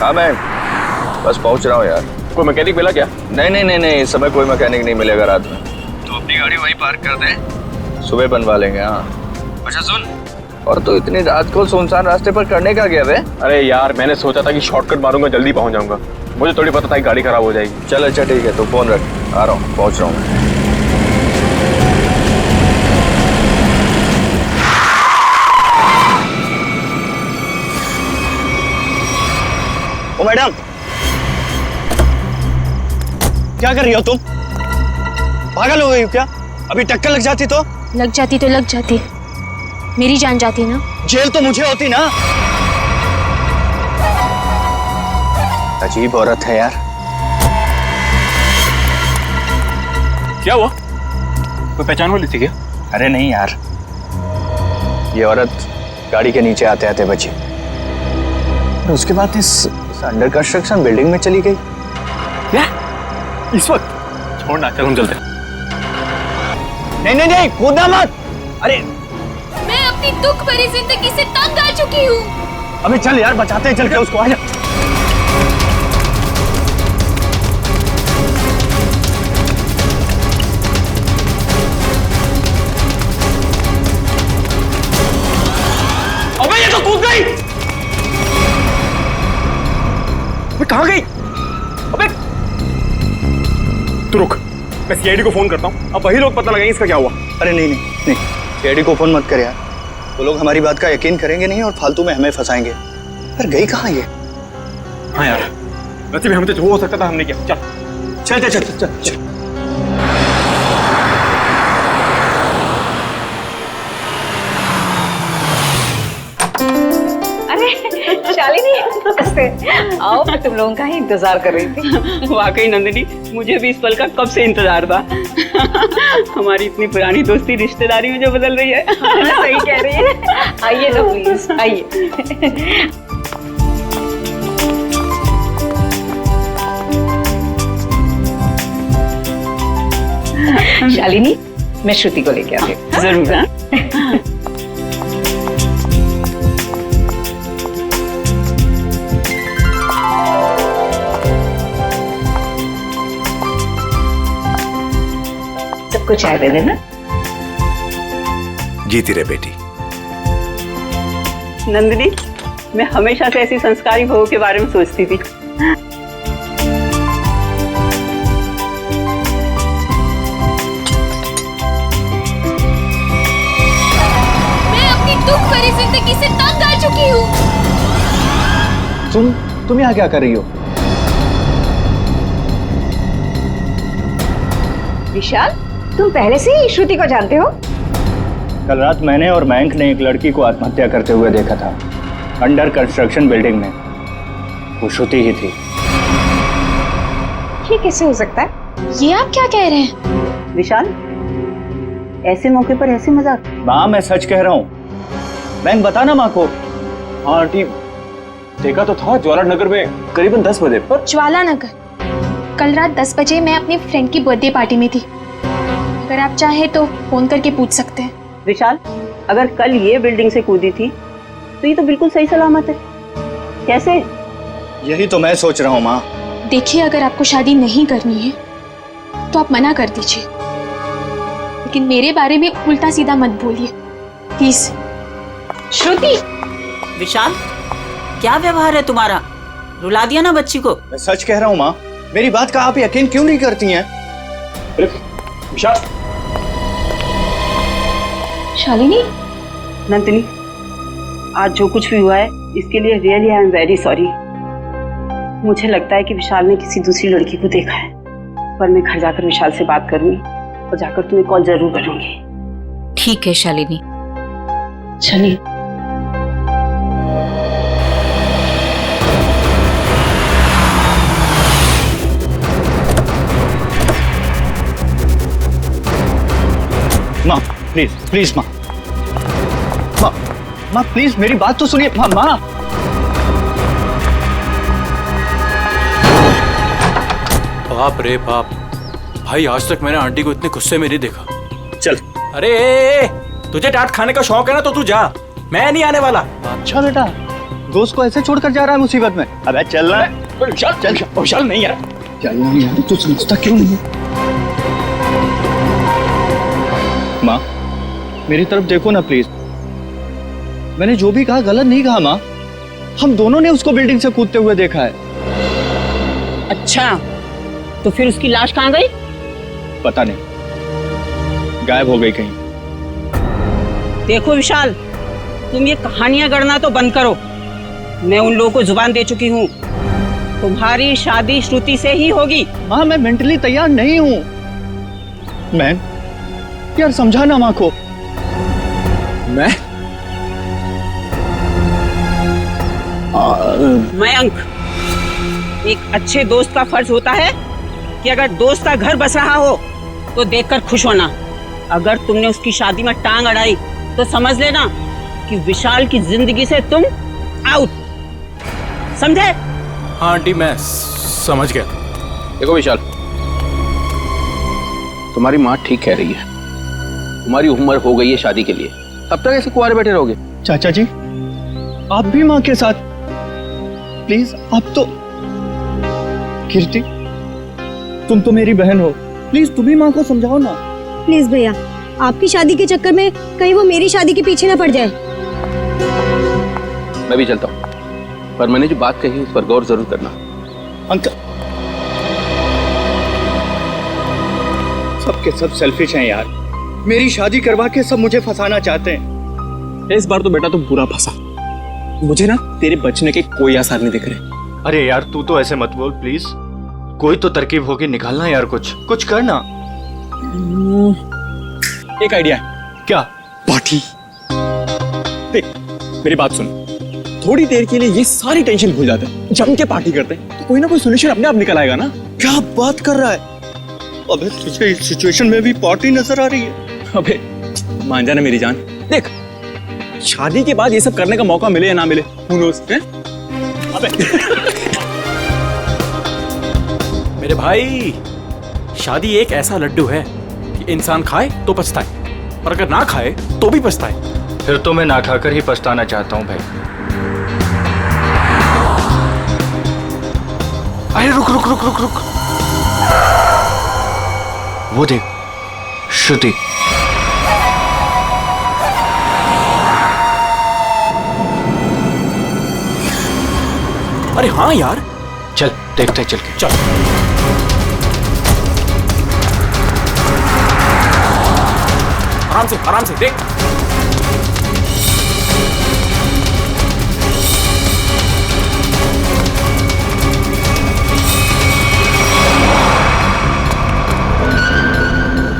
हाँ मैं बस पहुंच रहा हूँ यार। कोई मैकेनिक मिला क्या? नहीं, इस समय कोई मैकेनिक नहीं मिलेगा रात में, तो अपनी गाड़ी वहीं पार्क कर दे, सुबह बनवा लेंगे। हाँ अच्छा सुन, और तो इतनी रात को सुनसान रास्ते पर करने का गया वे? अरे यार मैंने सोचा था कि शॉर्टकट मारूंगा, जल्दी पहुंच जाऊंगा। मुझे थोड़ी पता था कि गाड़ी खराब हो जाएगी। चल अच्छा ठीक है, तो फोन रख, आ रहा हूँ, पहुंच रहा हूँ। ओ मैडम, क्या कर रही हो तुम? पागल हो गई हो क्या? अभी टक्कर लग जाती तो? लग जाती, मेरी जान जाती ना। जेल तो मुझे होती ना। अजीब औरत है यार। क्या हुआ? कोई पहचान वाली थी क्या? अरे नहीं यार, ये औरत गाड़ी के नीचे आते आते बची और उसके बाद इस अंडर कंस्ट्रक्शन बिल्डिंग में चली गई। क्या? इस वक्त? छोड़ना, चल हम चलते हैं। नहीं, कूदना मत। अरे मैं अपनी दुख भरी जिंदगी से तंग आ चुकी हूँ। अबे चल यार, बचाते हैं चल के उसको। आजा। अबे ये तो कूद गई। अबे कहाँ गई? अबे तू रुक, मैं सीआईडी को फोन करता हूँ, अब वही लोग पता लगाएंगे इसका क्या हुआ। अरे नहीं, सीआईडी को फोन मत कर यार, वो लोग हमारी बात का यकीन करेंगे नहीं और फालतू में हमें फंसाएंगे। पर गई कहाँ ये? हाँ यार, वैसे भी हमें तो जो हो सकता था हमने किया। चल। अरे शालिनी, नमस्ते। आओ, मैं तुम लोगों का ही इंतजार कर रही थी। वाकई नंदिनी, मुझे भी इस पल का कब से इंतजार था। हमारी इतनी पुरानी दोस्ती रिश्तेदारी में जो बदल रही है। सही कह रही है। आइए ना प्लीज, आइए। शालिनी, मैं श्रुति को लेके आती हूँ। जरूर। हाँ? सबको चाय दे देना। जीती रहे बेटी। नंदिनी, मैं हमेशा से ऐसी संस्कारी बहू के बारे में सोचती थी। मैं अपनी दुख भरी जिंदगी से तंग आ चुकी हूँ। तुम यहाँ क्या कर रही हो? विशाल, तुम पहले से ही श्रुति को जानते हो? कल रात मैंने और मयंक ने एक लड़की को आत्महत्या करते हुए देखा था, अंडर कंस्ट्रक्शन बिल्डिंग में। वो श्रुति ही थी। ये कैसे हो सकता है? ये आप क्या कह रहे हैं? विशाल, ऐसे मौके पर ऐसे मजाक? माँ मैं सच कह रहा हूँ। मयंक बता ना माँ को। हाँ आंटी, देखा तो था ज्वाला नगर में करीबन 10 बजे पर। ज्वाला नगर? कल रात 10 बजे मैं अपनी फ्रेंड की बर्थडे पार्टी में थी। अगर आप चाहे तो फोन करके पूछ सकते हैं। विशाल, अगर कल ये बिल्डिंग से कूदी थी तो ये तो बिल्कुल सही सलामत है। कैसे? यही तो मैं सोच रहा हूँ माँ। देखिए, अगर आपको शादी नहीं करनी है तो आप मना कर दीजिए, लेकिन मेरे बारे में उल्टा सीधा मत बोलिए प्लीज। श्रुति! विशाल, क्या व्यवहार है तुम्हारा? रुला दिया ना बच्ची को। मैं सच कह रहा हूँ माँ, मेरी बात का आप यकीन क्यों नहीं करती हैं? विशाल। शालिनी, नंदिनी, आज जो कुछ भी हुआ है इसके लिए really I am very sorry. मुझे लगता है कि विशाल ने किसी दूसरी लड़की को देखा है, पर मैं घर जाकर विशाल से बात करूंगी और जाकर तुम्हें कॉल जरूर करूंगी। ठीक है शालिनी। चलिए। माँ प्लीज माँ प्लीज मेरी बात तो सुनिए। माँ बाप रे बाप, भाई आज तक मैंने आंटी को इतने गुस्से में नहीं देखा। चल। अरे तुझे टाट खाने का शौक है ना तो तू जा, मैं नहीं आने वाला। अच्छा बेटा, दोस्त को ऐसे छोड़कर जा रहा है मुसीबत में। अबे चल रहा है। विशाल चल विशाल नहीं यार। चल यार, तू समझता क्यों नहीं है? माँ मेरी तरफ देखो ना प्लीज। मैंने जो भी कहा गलत नहीं कहा माँ। हम दोनों ने उसको बिल्डिंग से कूदते हुए देखा है। अच्छा, तो फिर उसकी लाश कहाँ गई? पता नहीं, गायब हो गई कहीं। देखो विशाल, तुम ये कहानियां गढ़ना तो बंद करो। मैं उन लोगों को जुबान दे चुकी हूँ, तुम्हारी शादी श्रुति से ही होगी। माँ मैं मेंटली तैयार नहीं हूँ। मैं यार समझाना माँ को। मयंक, एक अच्छे दोस्त का फर्ज होता है कि अगर दोस्त का घर बस रहा हो तो देखकर खुश होना। अगर तुमने उसकी शादी में टांग अड़ाई तो समझ लेना कि विशाल की जिंदगी से तुम आउट। समझे? हाँ आंटी मैं समझ गया। देखो विशाल, तुम्हारी माँ ठीक कह रही है। तुम्हारी उम्र हो गई है शादी के लिए, तब तक ऐसे कुंवारे बैठे रहोगे? चाचा जी आप भी माँ के साथ प्लीज। आप तो कीर्ति, तुम तो मेरी बहन हो, प्लीज तुम भी माँ को समझाओ ना। प्लीज भैया, आपकी शादी के चक्कर में कहीं वो मेरी शादी के पीछे ना पड़ जाए। मैं भी चलता हूँ, पर मैंने जो बात कही उस पर गौर जरूर करना। अंकल सबके सब सेल्फिश हैं यार। मेरी शादी करवा के सब मुझे फंसाना चाहते हैं। इस बार तो बेटा तुम पूरा फंसा। मुझे ना तेरे बचने के कोई आसार नहीं दिख रहे। अरे यार तू तो ऐसे मत बोल प्लीज। कोई तो तरकीब होगी, निकालना यार, कुछ करना। एक आइडिया है। क्या? पार्टी। देख मेरी बात सुन, थोड़ी देर के लिए ये सारी टेंशन भूल जाते हैं, जम के पार्टी करते हैं तो कोई ना कोई सोल्यूशन अपने आप निकल आएगा ना। क्या बात कर रहा है? अबे तुझे इस सिचुएशन में भी पार्टी नजर आ रही है? अबे मान जाना मेरी जान, देख शादी के बाद ये सब करने का मौका मिले या ना मिले, who knows, हैं? अबे मेरे भाई, शादी एक ऐसा लड्डू है कि इंसान खाए तो पछताए, और अगर ना खाए तो भी पछताए। फिर तो मैं ना खाकर ही पछताना चाहता हूँ भाई। अरे रुक रुक रुक रुक रुक। वो देख श्रुति। अरे हाँ यार, चल देखते चल के। चल। आराम से देख।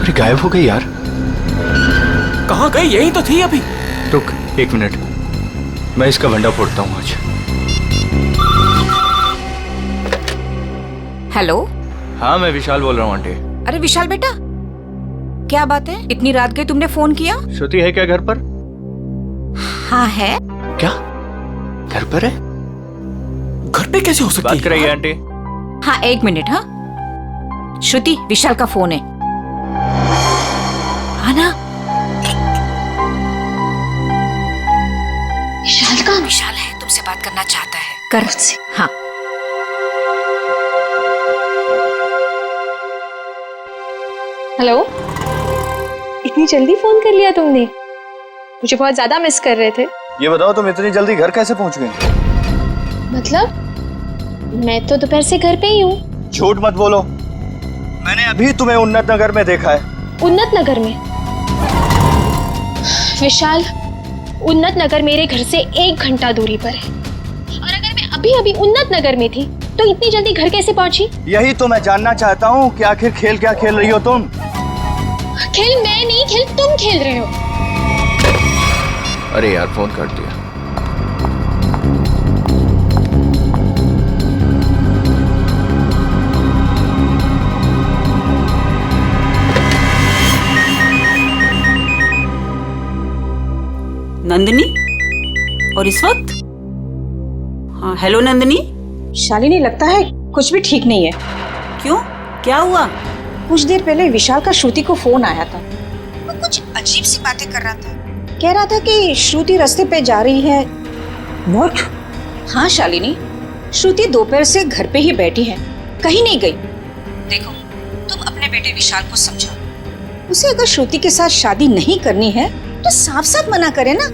अरे गायब हो गई यार। कहाँ गई? यही तो थी अभी। रुक 1 मिनट, मैं इसका भंडा फोड़ता हूँ आज। हेलो। हाँ मैं विशाल बोल रहा हूँ आंटी। अरे विशाल बेटा, क्या बात है? इतनी रात गई तुमने फोन किया? श्रुति है क्या घर पर? हाँ है। क्या घर पर है? घर पे कैसे हो सकती है? बात कराइए आंटी। हाँ 1 मिनट। हाँ श्रुति, विशाल का फोन है। आना। विशाल का? विशाल है, तुमसे बात करना चाहता है। कर मुझसे। हाँ हेलो, इतनी जल्दी फोन कर लिया तुमने? मुझे बहुत ज्यादा मिस कर रहे थे। ये बताओ तुम इतनी जल्दी घर कैसे पहुंच गए? मतलब मैं तो दोपहर से घर पे ही हूँ। झूठ मत बोलो, मैंने अभी तुम्हें उन्नत नगर में देखा है। उन्नत नगर में? विशाल, उन्नत नगर मेरे घर से 1 घंटा दूरी पर है, और अगर मैं अभी अभी उन्नत नगर में थी तो इतनी जल्दी घर कैसे पहुंची? यही तो मैं जानना चाहता हूँ कि आखिर खेल क्या खेल रही हो तुम? खेल मैं नहीं, खेल तुम खेल रहे हो। अरे यार फोन कर दिया। नंदिनी, और इस वक्त? हाँ हेलो नंदिनी। शालिनी, लगता है कुछ भी ठीक नहीं है। क्यों, क्या हुआ? कुछ देर पहले विशाल का श्रुति को फोन आया था। वो कुछ अजीब सी बातें कर रहा था। कह रहा था कि श्रुति रास्ते पे जा रही है। व्हाट? हाँ शालिनी, श्रुति दोपहर से घर पे ही बैठी है, कहीं नहीं गई। देखो, तुम अपने बेटे विशाल को समझाओ। उसे अगर श्रुति के साथ शादी नहीं करनी है तो साफ साफ मना करे ना।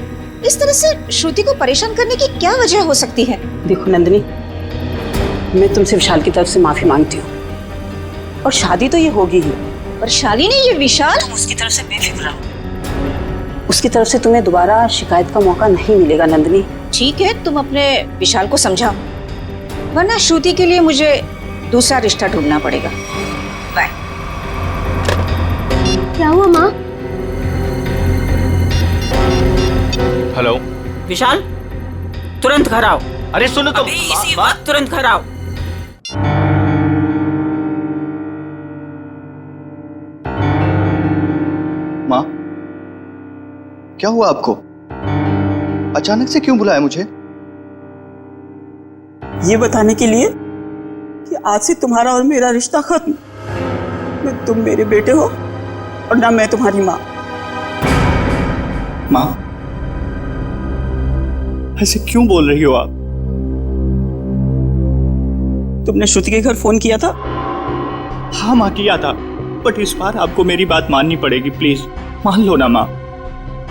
इस तरह से श्रुति को परेशान करने की क्या वजह हो सकती है? देखो नंदिनी, मैं तुमसे विशाल की तरफ से माफी मांगती हूँ, और शादी तो ये होगी ही। पर शालिनी, ये विशाल, तुम उसकी तरफ से बेफिक्र रहो। उसकी तरफ से तुम्हें दोबारा शिकायत का मौका नहीं मिलेगा नंदिनी। ठीक है, तुम अपने विशाल को समझाओ, वरना श्रुति के लिए मुझे दूसरा रिश्ता ढूंढना पड़ेगा। बाय। क्या हुआ माँ? हेलो विशाल, तुरंत घर आओ। अरे सुनो तो, अभी इसी वक्त तुरंत घर आओ। माँ, क्या हुआ आपको? अचानक से क्यों बुलाया मुझे? ये बताने के लिए कि आज से तुम्हारा और मेरा रिश्ता खत्म। न तुम मेरे बेटे हो और ना मैं तुम्हारी माँ। माँ, ऐसे क्यों बोल रही हो आप? तुमने श्रुति के घर फोन किया था? हाँ माँ, किया था, बट इस बार आपको मेरी बात माननी पड़ेगी, प्लीज मान लो ना माँ।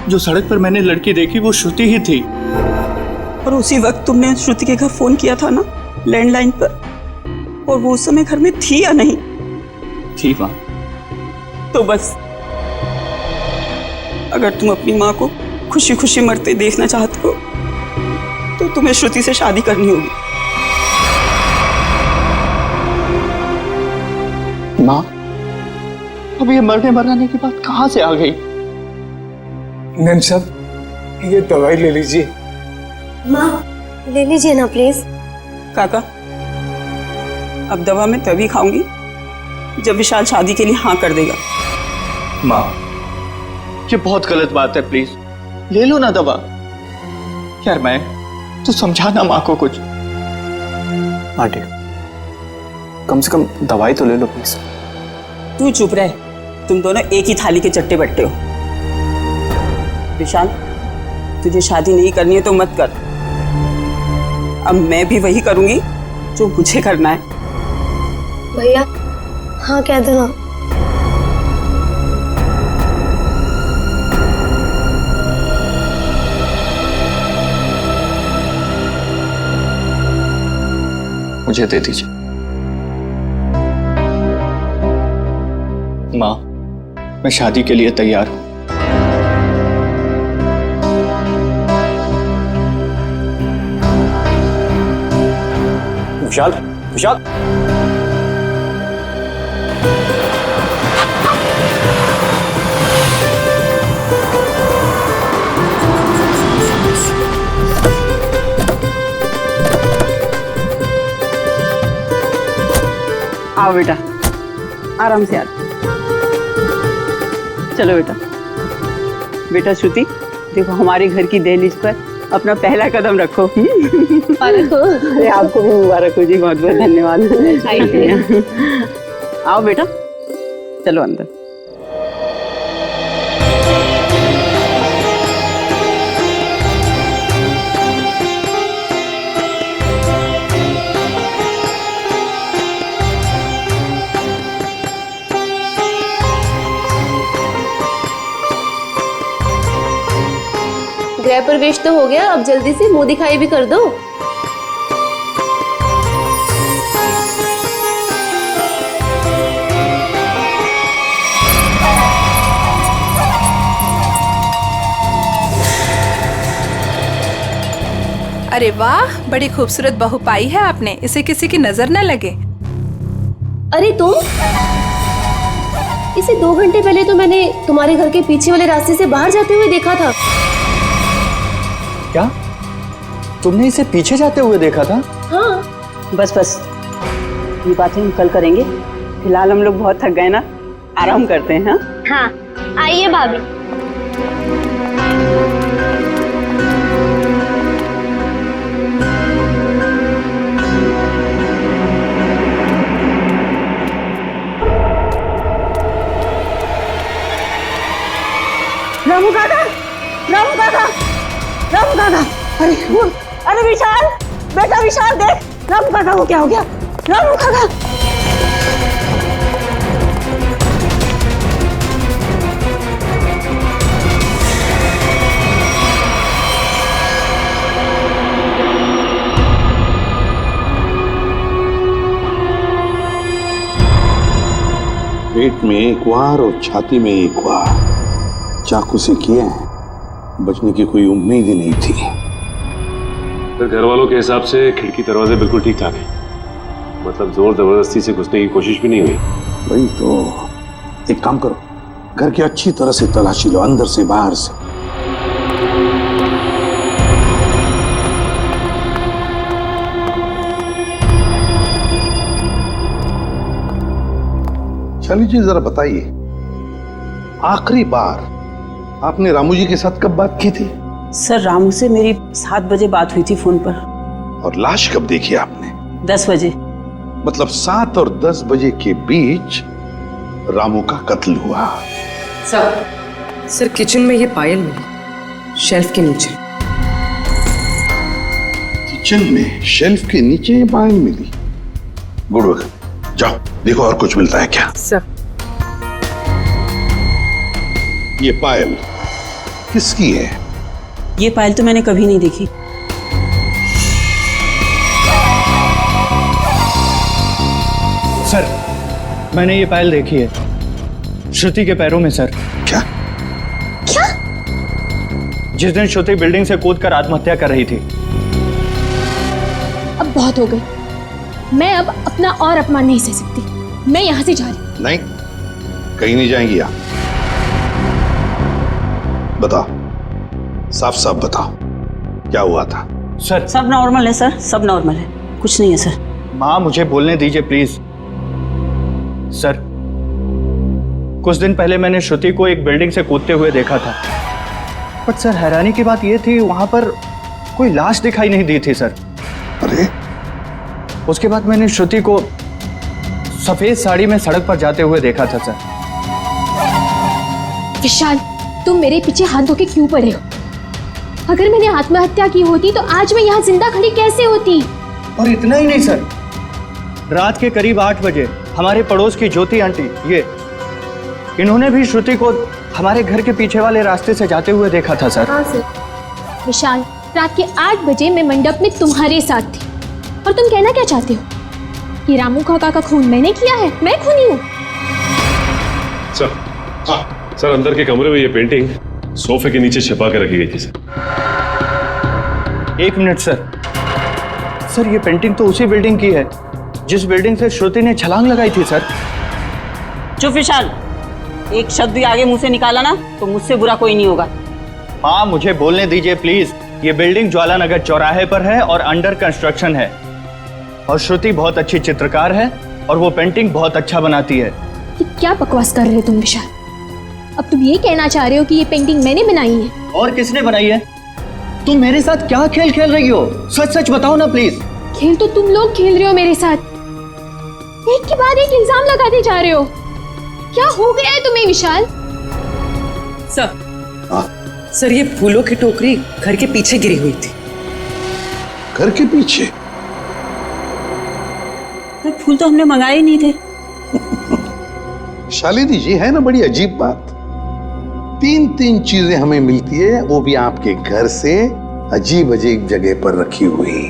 जो सड़क पर मैंने लड़की देखी वो श्रुति ही थी। और उसी वक्त तुमने श्रुति के घर फोन किया था ना, लैंडलाइन पर, और वो उस समय घर में थी या नहीं? थी माँ। तो बस, अगर तुम अपनी माँ को खुशी खुशी मरते देखना चाहते हो तो तुम्हें श्रुति से शादी करनी होगी। माँ, अब ये मरने मराने की बात कहाँ से आ गई? नैन साहब, ये दवाई ले लीजिए। माँ, ले लीजिए ना प्लीज। काका, अब दवा मैं तभी खाऊंगी जब विशाल शादी के लिए हाँ कर देगा। माँ, ये बहुत गलत बात है, प्लीज ले लो ना दवा। यार मैं तो समझाना माँ को कुछ। आंटी, कम से कम दवाई तो ले लो प्लीज। तू चुप रह, तुम दोनों एक ही थाली के चट्टे बट्टे हो। विशाल, तुझे शादी नहीं करनी है तो मत कर। अब मैं भी वही करूंगी जो मुझे करना है। भैया, हाँ कह दो ना। मुझे दे दीजिए माँ, मैं शादी के लिए तैयार हूं। विशाल, विशाल, आओ बेटा, आराम से आ। चलो बेटा। बेटा श्रुति, देखो हमारे घर की दहलीज पर अपना पहला कदम रखो। अरे आपको भी मुबारक हो जी, बहुत बहुत धन्यवाद। आओ बेटा, चलो अंदर। गृह प्रवेश तो हो गया, अब जल्दी से मुंह दिखाई भी कर दो। अरे वाह, बड़ी खूबसूरत बहू पाई है आपने, इसे किसी की नजर न लगे। अरे तुम, इसे 2 घंटे पहले तो मैंने तुम्हारे घर के पीछे वाले रास्ते से बाहर जाते हुए देखा था। क्या तुमने इसे पीछे जाते हुए देखा था? हाँ। बस बस, ये बातें हम कल करेंगे। फिलहाल हम लोग बहुत थक गए ना, आराम करते हैं। हाँ, आइए भाभी। रामू काका, रामू काका, रामू काका, अरे विशाल, बेटा विशाल देख, रामू काका को क्या हो गया? रामू काका। पेट में एक वार और छाती में एक वार चाकू से किए हैं। बचने की कोई उम्मीद ही नहीं थी। फिर घर वालों के हिसाब से खिड़की दरवाजे बिल्कुल ठीक ठाक है, मतलब जोर जबरदस्ती से घुसने की कोशिश भी नहीं हुई। वही तो, एक काम करो, घर की अच्छी तरह से तलाशी लो, अंदर से बाहर से। शाली जी जरा बताइए, आखिरी बार आपने रामू जी के साथ कब बात की थी? सर रामू से मेरी 7 बजे बात हुई थी फोन पर। और लाश कब देखी आपने? 10 बजे। मतलब 7 और 10 बजे के बीच रामू का कत्ल हुआ। सर किचन में ये पायल मिली, शेल्फ के नीचे। किचन में शेल्फ के नीचे ये पायल मिली? गुड वर्क, जाओ देखो और कुछ मिलता है क्या। सर ये पायल किसकी है? ये पायल तो मैंने कभी नहीं देखी। सर मैंने ये पायल देखी है, श्रुति के पैरों में सर। क्या? क्या? जिस दिन श्रुति बिल्डिंग से कूदकर आत्महत्या कर रही थी। अब बहुत हो गई, मैं अब अपना और अपमान नहीं सह सकती। मैं यहाँ से जा रही हूँ। नहीं, कहीं नहीं जाएंगी आप। बताओ, साफ साफ बताओ, क्या हुआ था? सर सब नॉर्मल है सर, सब नॉर्मल है, कुछ नहीं है सर। माँ मुझे बोलने दीजिए प्लीज। सर कुछ दिन पहले मैंने श्रुति को एक बिल्डिंग से कूदते हुए देखा था, बट सर हैरानी की बात यह थी वहां पर कोई लाश दिखाई नहीं दी थी सर। अरे उसके बाद मैंने श्रुति को सफेद साड़ी में सड़क पर जाते हुए देखा था सर। विशाल, तुम मेरे पीछे हाथ धो के क्यों पड़े हो? अगर मैंने आत्महत्या की होती तो आज मैं यहाँ जिंदा खड़ी कैसे होती? और इतना ही नहीं सर, रात के करीब 8 बजे हमारे पड़ोस की ज्योति आंटी, इन्होंने भी श्रुति को हमारे घर के पीछे वाले रास्ते से जाते हुए देखा था सर। हाँ सर। विशाल, रात के 8 बजे मैं मंडप में तुम्हारे साथ थी, और तुम कहना क्या चाहते हो कि रामू काका का खून मैंने किया है? मैं खूनी हूँ? सर अंदर के कमरे में ये पेंटिंग सोफे के नीचे छिपा के रखी गई थी सर। 1 minute sir. सर ये पेंटिंग तो उसी बिल्डिंग की है जिस बिल्डिंग से श्रुति ने छलांग लगाई थी सर। चुप विशाल, एक शब्द भी आगे मुंह से निकाला ना तो मुझसे बुरा कोई नहीं होगा। माँ मुझे बोलने दीजिए प्लीज। ये बिल्डिंग ज्वालानगर चौराहे पर है और अंडर कंस्ट्रक्शन है, और श्रुति बहुत अच्छी चित्रकार है और वो पेंटिंग बहुत अच्छा बनाती है। ये क्या बकवास कर रहे हो तुम विशाल? अब तुम ये कहना चाह रहे हो कि ये पेंटिंग मैंने बनाई है? और किसने बनाई है? तुम मेरे साथ क्या खेल खेल रही हो? सच सच बताओ ना प्लीज। खेल तो तुम लोग खेल रहे हो मेरे साथ, एक के बाद एक इल्जाम लगाते जा रहे हो। क्या हो गया है तुम्हें विशाल? सर ये फूलों की टोकरी घर के पीछे गिरी हुई थी। घर के पीछे? फूल तो हमने मंगाए ही नहीं थे। शालिनी जी, है ना बड़ी अजीब बात। 3 चीजें हमें मिलती है, वो भी आपके घर से अजीब अजीब जगह पर रखी हुई।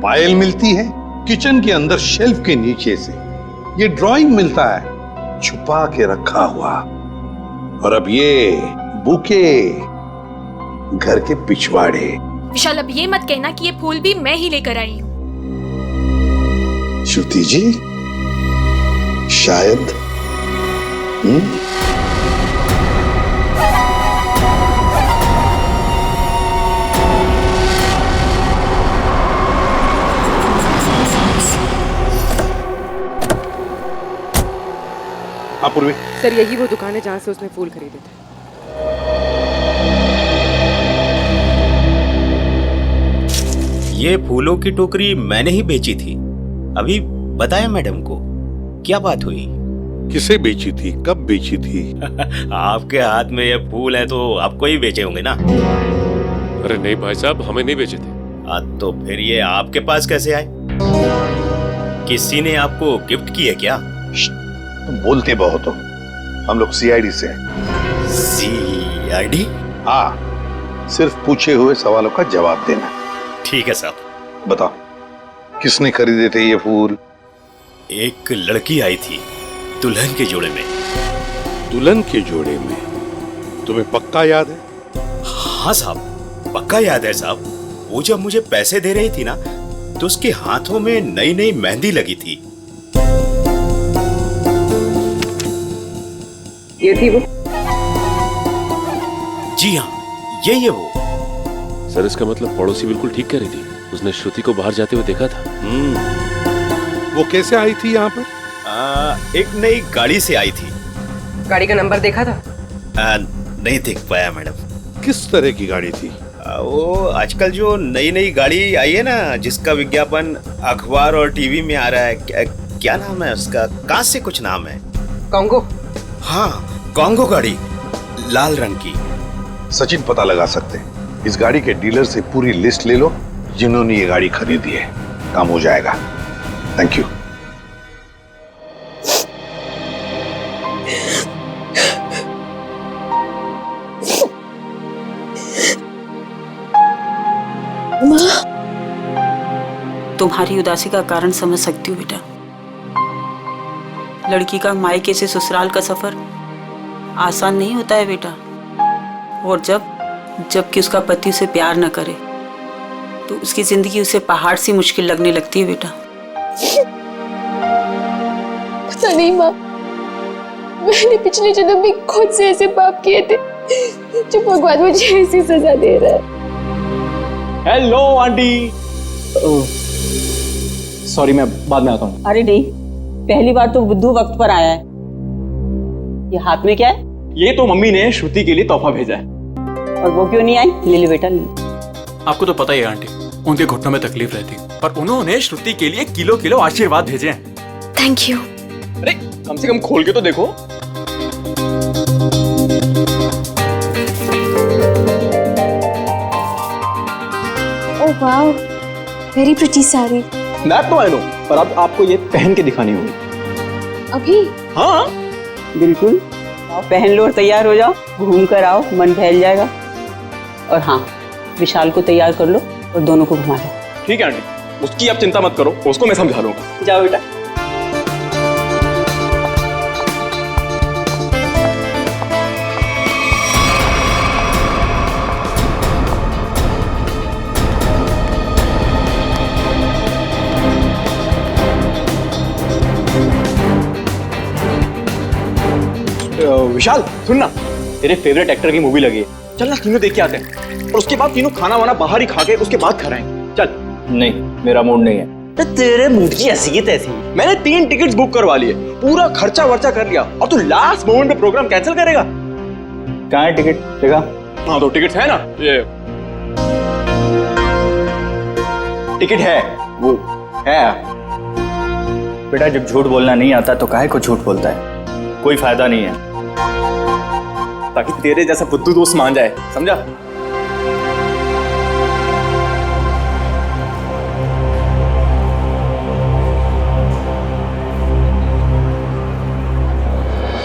पायल मिलती है किचन के अंदर शेल्फ के नीचे से, ये ड्राइंग मिलता है छुपा के रखा हुआ, और अब ये बुके घर के पिछवाड़े। विशाल, अब ये मत कहना कि ये फूल भी मैं ही लेकर आई हूँ। श्रुति जी, शायद पूर्वी। सर यही वो दुकान है जहाँ से उसने फूल खरीदे थे। ये फूलों की टोकरी मैंने ही बेची थी, अभी बताया मैडम को। क्या बात हुई? किसे बेची थी, कब बेची थी? आपके हाथ में ये फूल है तो आपको ही बेचे होंगे ना। अरे नहीं भाई साहब, हमें नहीं बेचे थे। तो फिर ये आपके पास कैसे आए? किसी ने आपको गिफ्ट की है क्या? तुम बोलते बहुत हो। हम लोग सीआईडी से हैं। सीआईडी? हाँ, सिर्फ पूछे हुए सवालों का जवाब देना। ठीक है साहब। बताओ, किसने खरीदे थे ये फूल? एक लड़की आई थी दुल्हन के जोड़े में। दुल्हन के जोड़े में? तुम्हें पक्का याद है? हाँ साहब, पक्का याद है साहब। वो जब मुझे पैसे दे रही थी ना, तो उसके हाथों में नई नई मेहंदी लगी थी। ये थी वो? जी हाँ, यही है वो। सर इसका मतलब पड़ोसी बिल्कुल ठीक कह रही थी। उसने श्रुति को बाहर जाते हुए देखा था। वो कैसे आई थी यहाँ पर? एक नई गाड़ी से आई थी। गाड़ी का नंबर देखा था? नहीं देख पाया मैडम। किस तरह की गाड़ी थी? वो आजकल जो नई नई गाड़ी आई है ना, जिसका विज्ञापन अखबार और टीवी में आ रहा है, क्या नाम है उसका? कांच से कुछ नाम है। कॉन्गो? हाँ, कॉन्गो गाड़ी, लाल रंग की। सचिन पता लगा सकते हैं। इस गाड़ी के डीलर से पूरी लिस्ट ले लो जिन्होंने ये गाड़ी खरीदी है। काम हो जाएगा। Thank you. तुम्हारी उदासी का कारण समझ सकती हूँ बेटा। लड़की का मायके से ससुराल का सफर आसान नहीं होता है बेटा। और जबकि उसका पति उसे प्यार न करे तो उसकी जिंदगी उसे पहाड़ सी मुश्किल लगने लगती है बेटा। पता नहीं माँ, मैंने पिछले जन्म में खुद से ऐसे पाप किए थे जो भगवान मुझे ऐसी सजा दे रहा है। Hello aunty. सॉरी, मैं बाद में आता हूँ। अरे नहीं, पहली बार तो बुद्धू वक्त पर आया है। ये हाथ में क्या है? ये तो मम्मी ने श्रुति के लिए तोहफा भेजा है। और वो क्यों नहीं आई? ले ले बेटा, ले। आपको तो पता ही है आंटी, उनके घुटनों में तकलीफ रहती, पर उन्होंने श्रुति के लिए किलो किलो आशीर्वाद भेजे हैं। Thank you. अरे कम से कम खोल के तो देखो। Oh wow, very pretty sari. मैं तो आई नो, पर अब आपको ये पहन के दिखानी होगी। अभी? हाँ बिल्कुल, आओ पहन लो और तैयार हो जाओ। घूम कर आओ, मन बहल जाएगा। और हाँ, विशाल को तैयार कर लो और दोनों को घुमा लो। ठीक है आंटी, उसकी आप चिंता मत करो, उसको मैं समझा लूंगा। जाओ बेटा। विशाल सुन ना, तेरे फेवरेट एक्टर की मूवी लगी है, चल ना तीनों देख के आते हैं। और उसके बाद तीनों खाना वाना बाहर ही खा के उसके बाद खाएंगे। चल। नहीं, मेरा मूड नहीं है। तो तेरे मूड की ऐसी की तैसी। मैंने 3 टिकट्स बुक करवा लिए, पूरा खर्चा वर्चा कर लिया, और तू लास्ट मोमेंट पे प्रोग्राम कैंसिल करेगा? कहाँ है टिकट? देखा? हाँ तो टिकट है ना, ये टिकट है, वो है। बेटा जब झूठ बोलना नहीं आता तो काहे को झूठ बोलता है? कोई फायदा नहीं है। ताकि तेरे जैसा बुद्धू दोस्त मान जाए, समझा?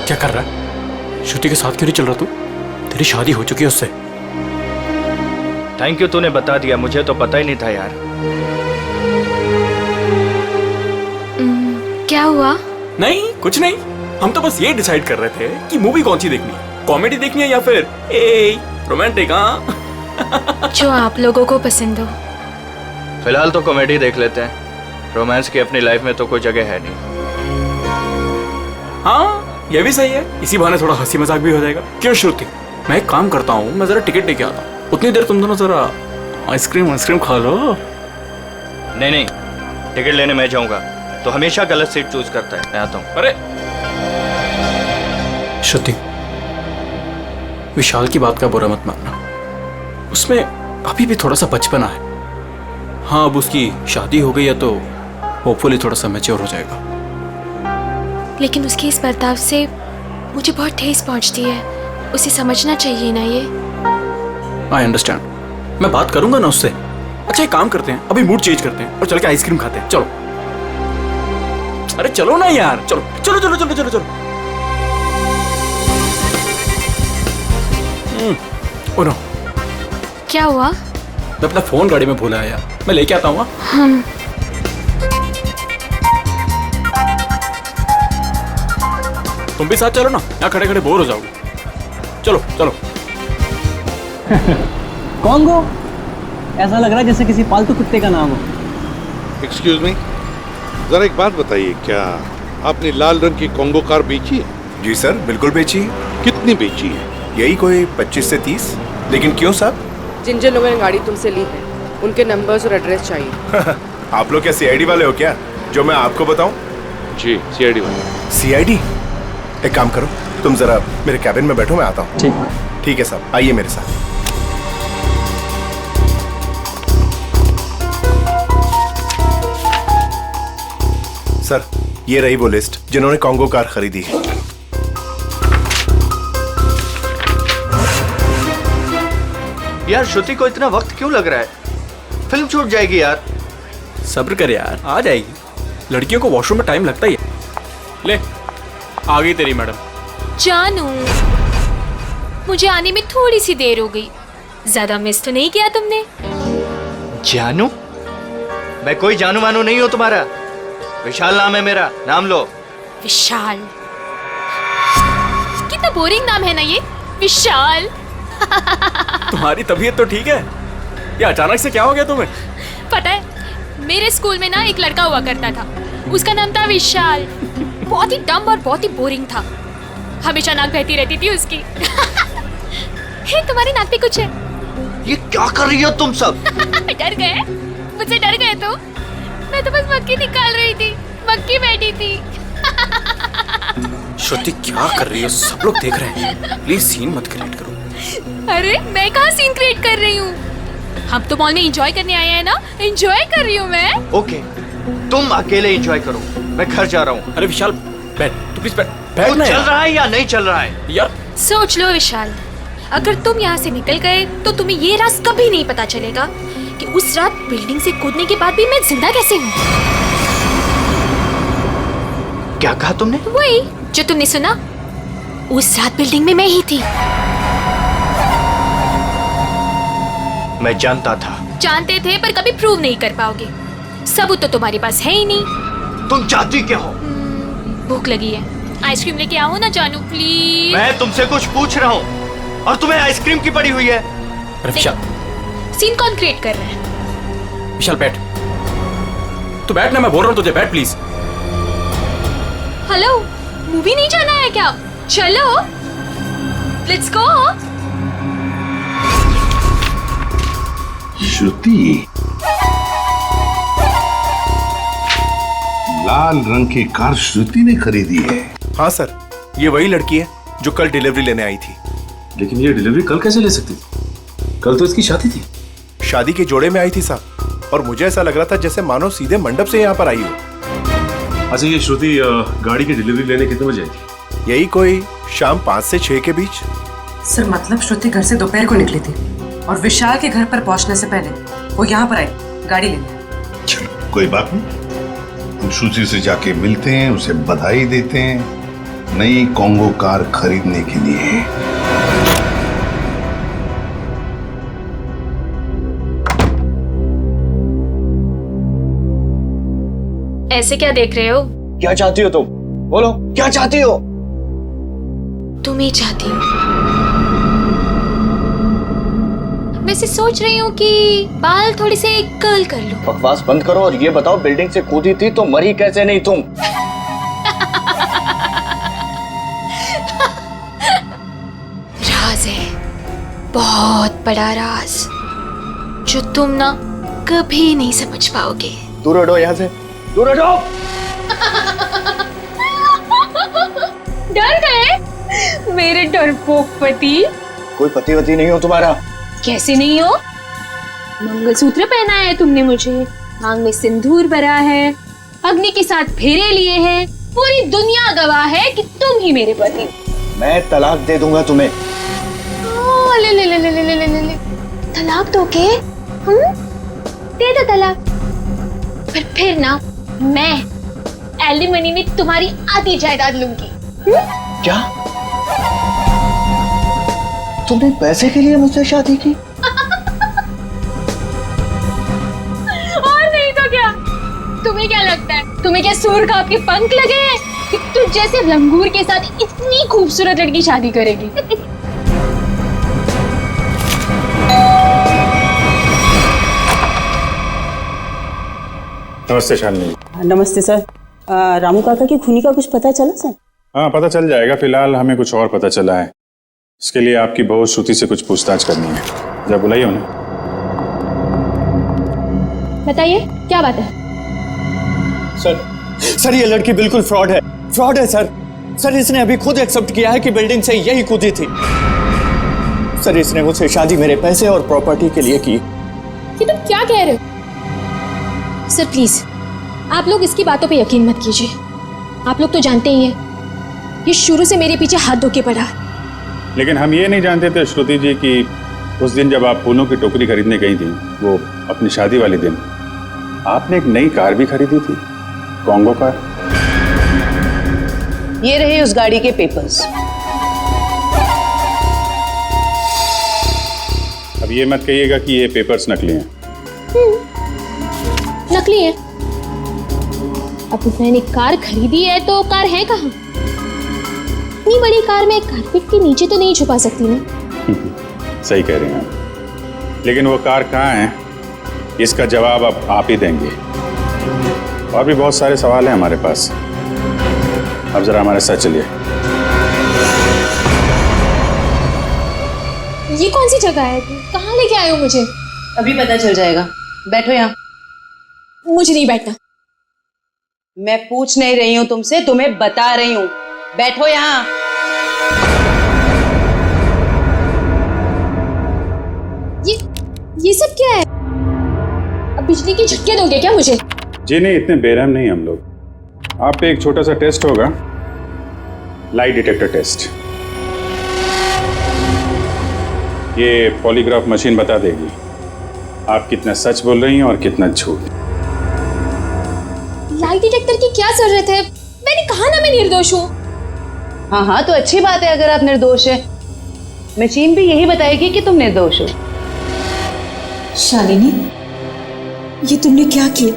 क्या कर रहा है? श्रुति के साथ क्यों नहीं चल रहा तू? तेरी शादी हो चुकी है उससे। थैंक यू, तूने बता दिया, मुझे तो पता ही नहीं था यार। क्या हुआ? नहीं कुछ नहीं, हम तो बस ये डिसाइड कर रहे थे कि मूवी कौन सी देखनी है, कॉमेडी देखनी है या फिर रोमांटिक। हाँ जो आप लोगों को पसंद हो। फिलहाल तो कॉमेडी देख लेते हैं, रोमांस की अपनी लाइफ में तो कोई जगह है नहीं। हाँ ये भी सही है, इसी बहाने थोड़ा हंसी मजाक भी हो जाएगा। क्यों श्रुति, मैं एक काम करता हूँ, मैं जरा टिकट लेके आता हूँ, उतनी देर तुम दोनों जरा आइसक्रीम खा लो। नहीं, टिकट लेने मैं जाऊंगा तो हमेशा गलत सीट चूज करता है। मैं आता हूँ। अरे श्रुति, विशाल की बात का बुरा मत मानना, उसमें अभी भी थोड़ा सा बचपना है। हाँ अब उसकी शादी हो गई है तो होपफुली थोड़ा सा मैच्योर हो जाएगा। लेकिन उसके इस बर्ताव से मुझे बहुत ठेस पहुंचती है, उसे समझना चाहिए ना ये। आई अंडरस्टैंड, मैं बात करूंगा ना उससे, अच्छा एक काम करते हैं, अभी मूड चेंज करते हैं और चल के आइसक्रीम खाते हैं। चलो। अरे चलो ना यार, चलो चलो चलो चलो चलो चलो। ओ नो, क्या हुआ? मैं अपना फोन गाड़ी में भूला है यार, मैं लेके आता हूँ। हम तुम भी साथ चलो ना, यहाँ खड़े खड़े बोर हो जाओगे। चलो चलो। कॉन्गो, ऐसा लग रहा है जैसे किसी पालतू कुत्ते का नाम हो। एक्सक्यूज मी, जरा एक बात बताइए, क्या आपने लाल रंग की कॉन्गो कार बेची है? जी सर, बिल्कुल बेची है। कितनी बेची है? यही कोई 25 से 30। लेकिन क्यों साहब? जिन जिन लोगों ने गाड़ी तुमसे ली है उनके नंबर्स और एड्रेस चाहिए। आप लोग क्या सीआईडी वाले हो क्या, जो मैं आपको बताऊं? जी सीआईडी वाले। सीआईडी? एक काम करो, तुम जरा मेरे कैबिन में बैठो, मैं आता हूँ। ठीक है साहब, आइए मेरे साथ। सर, ये रही वो लिस्ट जिन्होंने कॉन्गो कार खरीदी है। यार श्रुति को इतना वक्त क्यों लग रहा है? फिल्म छूट जाएगी यार। सब्र कर यार, आ जाएगी। लड़कियों को वॉशरूम में टाइम लगता ही है। ले, आ गई तेरी मैडम। जानू, मुझे आने में थोड़ी सी देर हो गई। ज्यादा मिस तो नहीं किया तुमने? जानू? मैं कोई जानू मानू नहीं हूँ तुम्हारा। विशाल नाम है मेरा, नाम लो। विशाल? कितना बोरिंग नाम है ना ये, विशाल। तुम्हारी तबीयत तो ठीक है? ये अचानक से क्या हो गया तुम्हें? पता है, मेरे स्कूल में ना एक लड़का हुआ करता था, उसका नाम था विशाल। बहुत ही डम और बहुत ही बोरिंग था, हमेशा नाक बहती रहती थी उसकी। हे, तुम्हारी नाक पे कुछ है? ये क्या कर रही हो तुम सब? डर गए? मुझसे डर गए तो? मैं तो बस मक्खी निकाल रही थी, मक्खी बैठी थी। श्रुति क्या कर रही हो? सब लोग देख रहे हैं, प्लीज सीन मत क्रिएट करो। अरे मैं कहाँ सीन क्रिएट कर रही हूँ? हम तो मॉल में एंजॉय करने आए हैं ना, एंजॉय कर रही हूँ मैं। ओके, तुम अकेले एंजॉय करो, मैं घर जा रहा हूँ। अरे विशाल बैठ, तू प्लीज बैठ। वो चल रहा है या नहीं चल रहा है? यार सोच लो विशाल, अगर तुम यहाँ से निकल गए तो तुम्हें ये राज कभी नहीं पता चलेगा कि उस रात बिल्डिंग से कूदने के बाद भी मैं जिंदा कैसे हूँ। क्या कहा तुमने? वही जो तुमने सुना, उस रात बिल्डिंग में मैं ही थी। मैं जानता था। जानते थे पर कभी प्रूव नहीं कर पाओगे, सबूत तो तुम्हारे पास है ही नहीं। तुम चाहती क्या हो? भूख लगी है, आइसक्रीम लेके आओ ना जानू प्लीज। मैं तुमसे कुछ पूछ रहा हूँ और तुम्हें आइसक्रीम की पड़ी हुई है। अरे विशाल, सीन कौन क्रिएट कर रहा है? विशाल बैठ, तू बैठ ना, मैं बोल रहा हूँ तुझे, बैठ प्लीज। हेलो, मूवी नहीं जाना है क्या? चलो, लेट्स गो। श्रुति, लाल रंग की कार श्रुति ने खरीदी है? हाँ सर, ये वही लड़की है जो कल डिलीवरी लेने आई थी। लेकिन ये डिलीवरी कल कैसे ले सकती थी? कल तो इसकी शादी थी। शादी के जोड़े में आई थी साहब, और मुझे ऐसा लग रहा था जैसे मानो सीधे मंडप से यहाँ पर आई हो। अच्छा, ये श्रुति गाड़ी की डिलीवरी लेने कितने बजे आई थी? यही कोई शाम 5 से 6 के बीच। सर मतलब श्रुति घर से दोपहर को निकली थी और विशाल के घर पर पहुंचने से पहले वो यहाँ पर आई गाड़ी लेने। चलो कोई बात नहीं, हम श्रुति से जाके मिलते हैं, उसे बधाई देते हैं नई कॉन्गो कार खरीदने के लिए। ऐसे क्या देख रहे हो? क्या चाहती हो तुम? बोलो, क्या चाहती हो? तुम ही चाहती हो। वैसे सोच रही हूँ कि बाल थोड़ी से कर्ल कर लूं। बकवास बंद करो और ये बताओ, बिल्डिंग से कूदी थी तो मरी कैसे नहीं तुम? राज है, बहुत बड़ा राज, जो तुम ना कभी नहीं समझ पाओगे। दूर हटो यहाँ से, दूर हटो। डर गए मेरे डरपोक पति? कोई पति वती नहीं हो तुम्हारा। कैसे नहीं हो? मंगलसूत्र पहना है तुमने मुझे, मांग में सिंदूर भरा है, अग्नि के साथ फेरे लिए हैं, पूरी दुनिया गवाह है कि तुम ही मेरे पति। मैं तलाक दे दूंगा तुम्हें। ले ले ले ले ले ले ले ले। तलाक दोगे? दे दो तलाक, पर फिर ना मैं एलिमनी में तुम्हारी आधी जायदाद लूंगी। क्या तुमने पैसे के लिए मुझसे शादी की? और नहीं तो क्या? तुम्हें क्या लगता है, तुम्हें क्या सूर का आपके पंख लगे हैं कि तुझ जैसे लंगूर के साथ इतनी खूबसूरत लड़की शादी करेगी? नमस्ते शालिनी। नमस्ते सर। रामू काका की खूनी का कुछ पता चला सर? हाँ, पता चल जाएगा। फिलहाल हमें कुछ और पता चला है। इसके लिए आपकी बहू श्रुति से कुछ पूछताछ करनी है। जरा बुलाइए उन्हें। बताइए क्या बात है? सर ये लड़की बिल्कुल फ्रॉड है सर इसने अभी खुद एक्सेप्ट किया है कि बिल्डिंग से यही कूदी थी। सर इसने मुझसे शादी मेरे पैसे और प्रॉपर्टी के लिए की। ये तुम क्या कह रहे हो? सर प्लीज आप लोग इसकी बातों पे यकीन मत कीजिए। आप लोग तो जानते ही हैं ये शुरू से मेरे पीछे हाथ धो के पड़ा। लेकिन हम ये नहीं जानते थे श्रुति जी कि उस दिन जब आप फूलों की टोकरी खरीदने गई थी, वो अपनी शादी वाले दिन, आपने एक नई कार भी खरीदी थी, कॉन्गो कार। ये रहे उस गाड़ी के पेपर्स। अब ये मत कहिएगा कि ये पेपर्स नकली हैं। नकली है? अब मैंने कार खरीदी है तो कार है कहाँ? इतनी बड़ी कार में कारपेट के नीचे तो नहीं छुपा सकती ना। सही कह रहे हैं आप। लेकिन वो कार कहाँ है, इसका जवाब अब आप ही देंगे। और भी बहुत सारे सवाल हैं हमारे पास। अब जरा हमारे साथ चलिए। ये कौन सी जगह है? कहाँ लेके आए हो मुझे? अभी पता चल जाएगा। बैठो यहाँ। मुझे नहीं बैठना। मैं पूछ नहीं रही हूँ तुमसे, तुम्हें बता रही हूँ। बैठो यहाँ। ये सब क्या है? अब बिजली की झटके दोगे क्या मुझे? जी नहीं, इतने बेरहम नहीं हम लोग। आप पे एक छोटा सा टेस्ट होगा, लाई डिटेक्टर टेस्ट। ये पॉलीग्राफ मशीन बता देगी आप कितना सच बोल रही हैं और कितना झूठ। लाई डिटेक्टर की क्या जरूरत है? मैंने कहा ना मैं निर्दोष हूँ। हाँ तो अच्छी बात है अगर आप निर्दोष है। मशीन भी यही बताएगी कि तुम निर्दोष हो। शालिनी, ये तुमने क्या किया?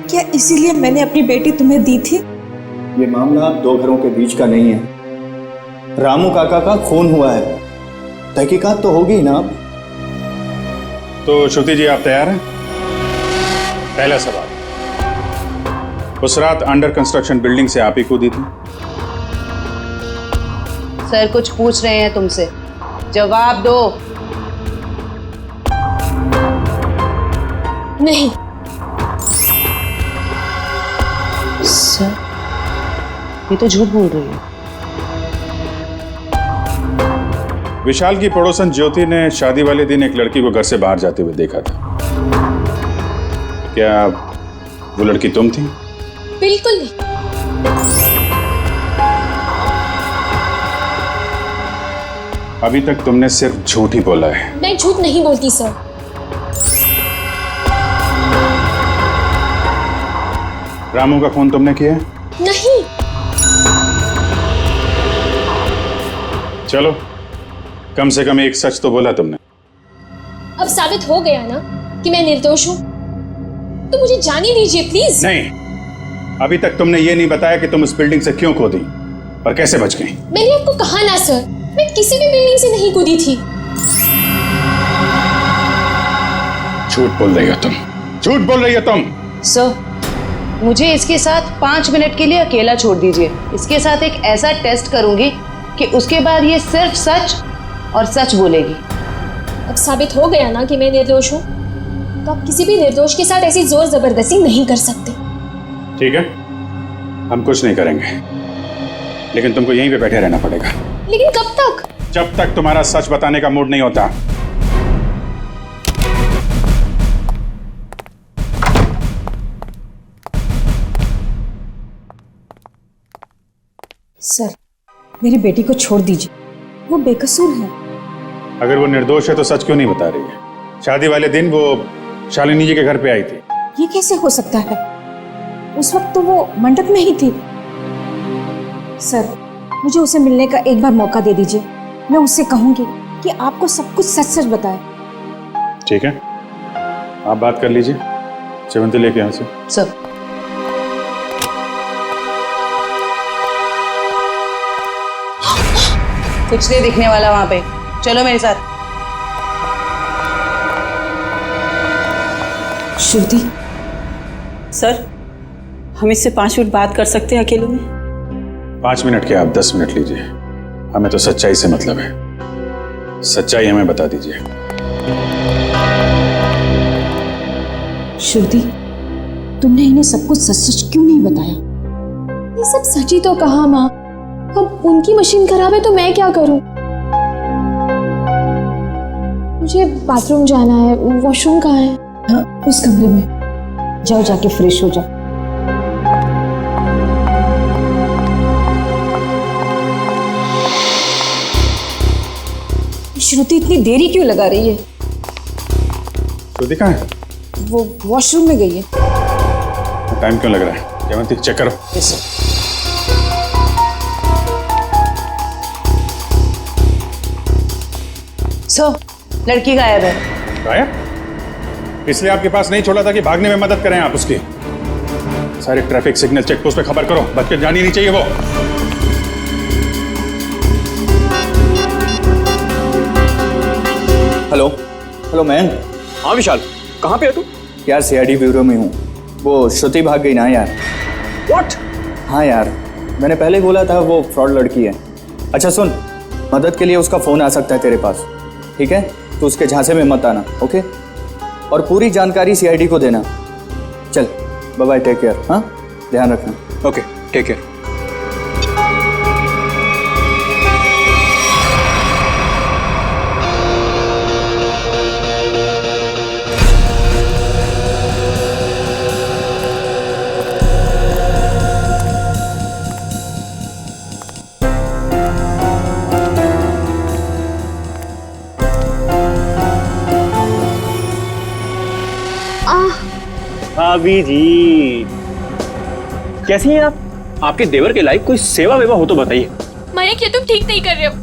क्या इसीलिए मैंने अपनी बेटी तुम्हें दी थी? ये मामला दो घरों के बीच का नहीं है। रामू काका का खून हुआ है, तहकीकात तो होगी ना। तो श्रुति जी आप तैयार हैं? पहला सवाल, उस रात अंडर कंस्ट्रक्शन बिल्डिंग से आप ही कूदी थी? सर कुछ पूछ रहे हैं तुमसे, जवाब दो। नहीं। सर ये तो झूठ बोल रही है। विशाल की पड़ोसन ज्योति ने शादी वाले दिन एक लड़की को घर से बाहर जाते हुए देखा था। क्या वो लड़की तुम थी? बिल्कुल नहीं। अभी तक तुमने सिर्फ झूठ ही बोला है। मैं झूठ नहीं बोलती सर। रामू का खून तुमने किया है? नहीं। चलो, कम से कम एक सच तो बोला तुमने। अब साबित हो गया ना कि मैं निर्दोष हूँ, तो मुझे जाने दीजिए प्लीज। नहीं, अभी तक तुमने ये नहीं बताया कि तुम उस बिल्डिंग से क्यों कूदी और कैसे बच गई। मैंने आपको कहा ना सर, मैं किसी भी बिल्डिंग से नहीं कूदी थी। झूठ बोल रही हो तुम, झूठ बोल रही हो तुम। सर मुझे इसके साथ 5 मिनट के लिए अकेला छोड़ दीजिए। इसके साथ एक ऐसा टेस्ट करूंगी कि उसके बाद ये सिर्फ सच और सच बोलेगी। अब साबित हो गया ना कि मैं निर्दोष हूँ, तो आप किसी भी निर्दोष के साथ ऐसी जोर जबरदस्ती नहीं कर सकते। ठीक है, हम कुछ नहीं करेंगे, लेकिन तुमको यहीं पे बैठे रहना पड़ेगा। लेकिन कब तक? जब तक तुम्हारा सच बताने का मूड नहीं होता। सर मेरी बेटी को छोड़ दीजिए, वो बेकसूर है। अगर वो निर्दोष है तो सच क्यों नहीं बता रही है? शादी वाले दिन वो शालिनी जी के घर पे आई थी। ये कैसे हो सकता है? उस वक्त तो वो मंडप में ही थी। सर, मुझे उसे मिलने का एक बार मौका दे दीजिए। मैं उससे कहूंगी कि आपको सब कुछ सच सच बताए। ठीक है, आप बात कर लीजिए। सेवंती लेके यहाँ से। सर, कुछ नहीं दिखने वाला वहां पे, चलो मेरे साथ। श्रुति सर, हम इससे 5 मिनट बात कर सकते हैं अकेले में? 5 मिनट के आप 10 मिनट लीजिए, हमें तो सच्चाई से मतलब है। सच्चाई हमें बता दीजिए। श्रुति, तुमने इन्हें सब कुछ सच सच क्यों नहीं बताया? ये सब सच ही तो कहा माँ। अब उनकी मशीन खराब है तो मैं क्या करूं? मुझे बाथरूम जाना है। वॉशरूम कहाँ है? हाँ, उस कमरे में। जाओ, जाके फ्रेश हो जाओ। श्रुति इतनी देरी क्यों लगा रही है? श्रुति कहाँ है? वो वॉशरूम में गई है। टाइम क्यों लग रहा है? सेवंती चेक करो। Yes sir. सर, लड़की गायब है। गायब? इसलिए आपके पास नहीं छोड़ा था कि भागने में मदद करें आप उसकी। सारे ट्रैफिक सिग्नल चेक पोस्ट पे खबर करो, बच के जानी नहीं चाहिए वो। Hello hello man. हाँ विशाल, कहाँ पे है तू? यार सीआईडी ब्यूरो में हूँ। वो श्रुति भाग गई ना यार। व्हाट? हाँ यार, मैंने पहले बोला था वो फ्रॉड लड़की है। अच्छा सुन, मदद के लिए उसका फ़ोन आ सकता है तेरे पास, ठीक है? तो उसके झांसे में मत आना, ओके? और पूरी जानकारी सीआईडी को देना। चल बाय बाय, टेक केयर। हाँ, ध्यान रखना। Okay, take care. भाभी जी कैसी हैं आप? आपके देवर के लायक कोई सेवा वेवा हो तो बताइए। मयंक, ये तुम ठीक नहीं कर रहे हो।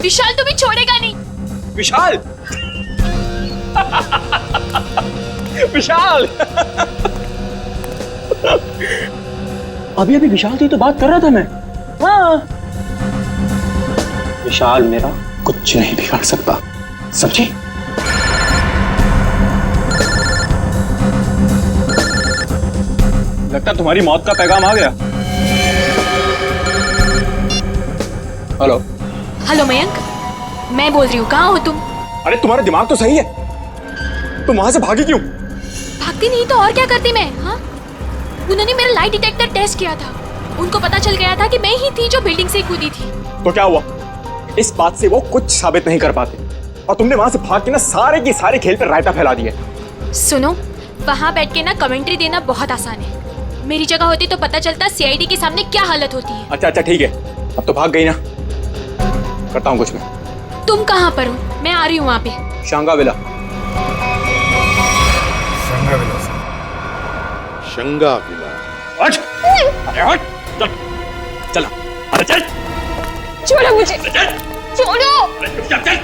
विशाल तुम्हें छोड़ेगा नहीं। विशाल विशाल अभी अभी विशाल से तो बात कर रहा था मैं। हाँ, विशाल मेरा कुछ नहीं बिगाड़ सकता, समझे? लगता तुम्हारी मौत का पैगाम आ गया। हेलो हेलो मयंक, मैं बोल रही हूँ, कहाँ हो तुम? अरे तुम्हारा दिमाग तो सही है, तुम वहां से भागी क्यों? भागती नहीं तो और क्या करती मैं? हाँ, उन्होंने मेरा लाई डिटेक्टर टेस्ट किया था। उनको पता चल गया था कि मैं ही थी जो बिल्डिंग से कूदी थी। तो क्या हुआ? इस बात से वो कुछ साबित नहीं कर पाते और तुमने वहां से भाग के ना सारे के सारे खेल पर रायता फैला दिया। सुनो, वहां बैठ के ना कमेंट्री देना बहुत आसान है। मेरी जगह होती तो पता चलता सीआईडी के सामने क्या हालत होती है। अच्छा अच्छा ठीक है, अब तो भाग गई ना, करता हूँ कुछ मैं। तुम कहाँ पर हो? मैं आ रही हूँ वहाँ पे। शंगाविला। शंगाविला। हट! अरे हट! चल, चला, अरे चल! छोड़ो मुझे! छोड़ो! अरे चल, चल!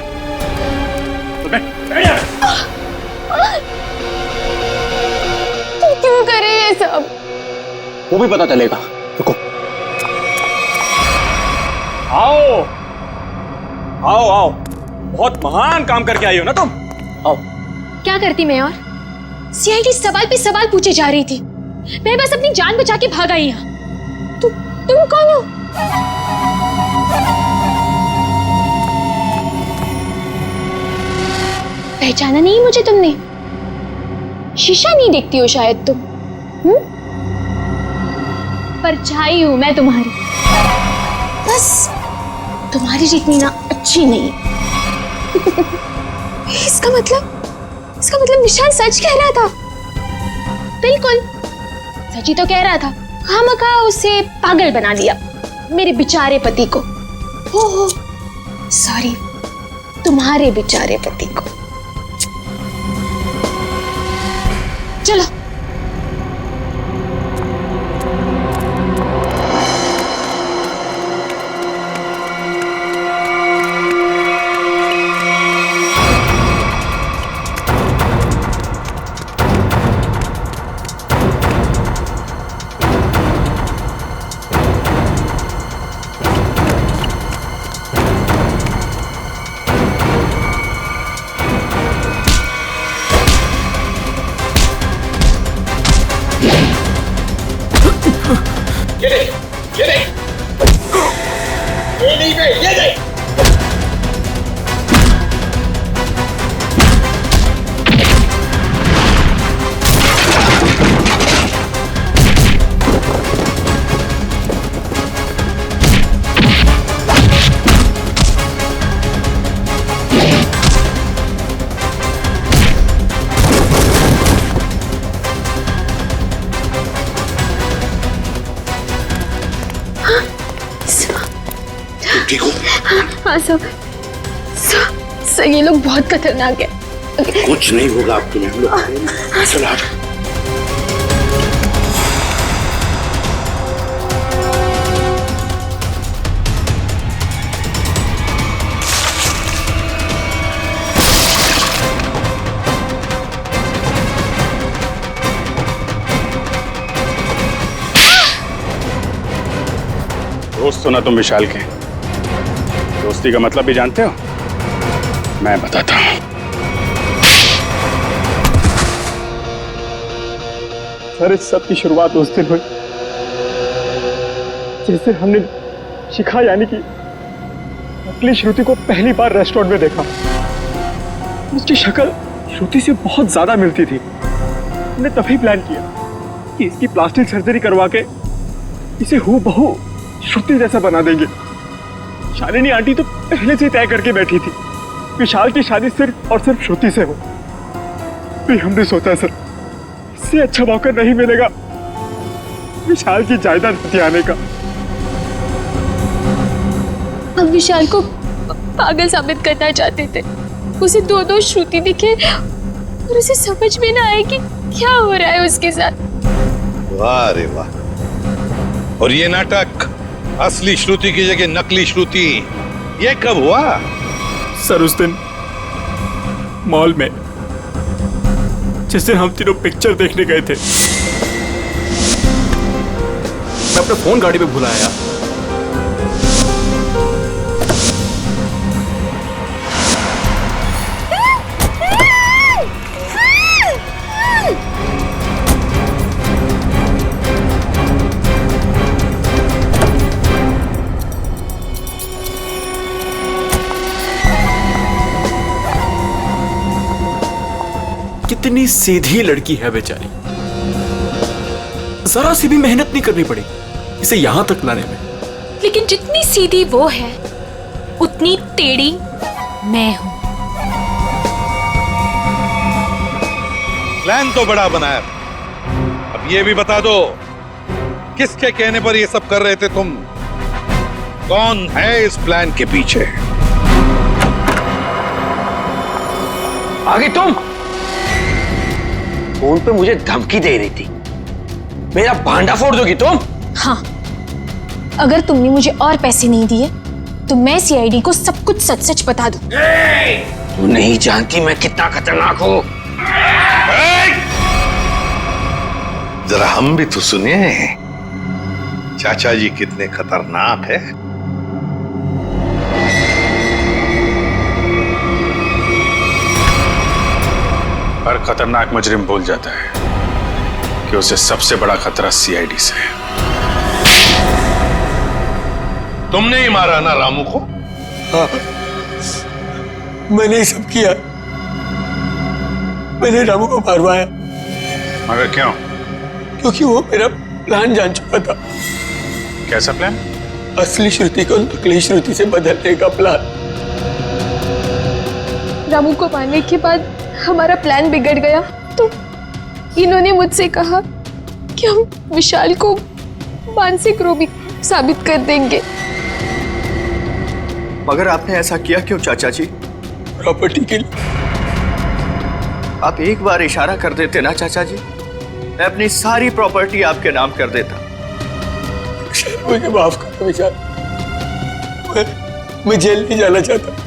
तुम क्यों कर रहे हैं सब? वो भी पता चलेगा, रुको। आओ आओ आओ, बहुत महान काम करके आई हो ना तुम। आओ। क्या करती मैं? और सीआईडी सवाल पे सवाल पूछे जा रही थी। मैं बस अपनी जान बचा के भाग आई यहाँ। तुम कौन हो? पहचाना नहीं मुझे तुमने? शीशा नहीं देखती हो शायद तुम? परछाई हूं मैं तुम्हारी, बस तुम्हारी जितनी ना अच्छी नहीं। इसका मतलब विशाल सच कह रहा था। बिल्कुल सच ही तो कह रहा था। खामखा उसे पागल बना दिया, मेरे बेचारे पति को। हो सॉरी, तुम्हारे बेचारे पति को। चलो। हाँ सब ये लोग बहुत खतरनाक है। कुछ नहीं होगा आपके लिए, हम लोग चलो आ जाओ। दोस्त हो ना तुम विशाल के, दोस्ती का मतलब भी जानते हो? मैं बताता हूं। सर इस सब की शुरुआत उस दिन हुई जिस दिन हमने शिखा यानी कि नकली श्रुति को पहली बार रेस्टोरेंट में देखा। उसकी शक्ल श्रुति से बहुत ज्यादा मिलती थी। हमने तभी प्लान किया कि इसकी प्लास्टिक सर्जरी करवा के इसे हूबहू श्रुति जैसा बना देंगे। शालिनी आंटी तो पहले से तय करके बैठी थी विशाल की शादी सिर्फ और सिर्फ श्रुति से हो। फिर हमने सोचा सर इससे अच्छा मौका नहीं मिलेगा विशाल की जायदाद हथियाने का। हम विशाल को पागल साबित करना चाहते थे। उसे दो श्रुति दिखे और उसे समझ में ना आए कि क्या हो रहा है उसके साथ। वाह रे वाह। और ये नाटक असली श्रुति की जगह नकली श्रुति, ये कब हुआ? सर उस दिन मॉल में जिस दिन हम तीनों पिक्चर देखने गए थे। मैं अपना फोन गाड़ी में भूल आया। कितनी सीधी लड़की है बेचारी, जरा सी भी मेहनत नहीं करनी पड़ी इसे यहां तक लाने में। लेकिन जितनी सीधी वो है उतनी टेढ़ी मैं हूं। प्लान तो बड़ा बनाया, अब ये भी बता दो किसके कहने पर ये सब कर रहे थे तुम? कौन है इस प्लान के पीछे? आगे तुम फोन पे मुझे धमकी दे रही थी, मेरा भांडा फोड़ दोगी तुम? हाँ, अगर तुमने मुझे और पैसे नहीं दिए तो मैं सीआईडी को सब कुछ सच सच बता दूं। तू नहीं जानती मैं कितना खतरनाक हूं। जरा हम भी तो सुनिए चाचा जी कितने खतरनाक है। हर खतरनाक मुजरिम भूल जाता है कि उसे सबसे बड़ा खतरा सीआईडी से है। तुमने ही मारा ना रामू को? हाँ, मैंने ही सब किया। मैंने रामू को मारवाया। मगर क्यों? क्योंकि वो मेरा प्लान जान चुका था। कैसा प्लान? असली श्रुति को नकली श्रुति से बदलने का प्लान। रामू को मारने के बाद हमारा प्लान बिगड़ गया तो इन्होंने मुझसे कहा कि हम विशाल को मानसिक रोगी साबित कर देंगे। मगर आपने ऐसा किया क्यों चाचा जी? प्रॉपर्टी के लिए। आप एक बार इशारा कर देते ना चाचा जी, मैं अपनी सारी प्रॉपर्टी आपके नाम कर देता। मुझे माफ कर दो विशाल, मैं जेल नहीं जाना चाहता,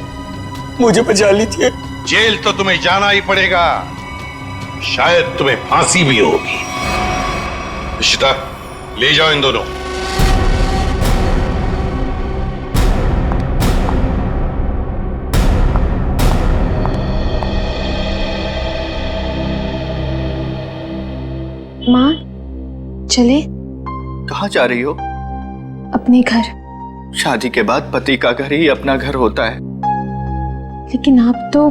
मुझे बचा लीजिए। जेल तो तुम्हें जाना ही पड़ेगा, शायद तुम्हें फांसी भी होगी। इशिता, ले जाओ इन दोनों। माँ, चले? कहाँ जा रही हो? अपने घर। शादी के बाद पति का घर ही अपना घर होता है। लेकिन आप तो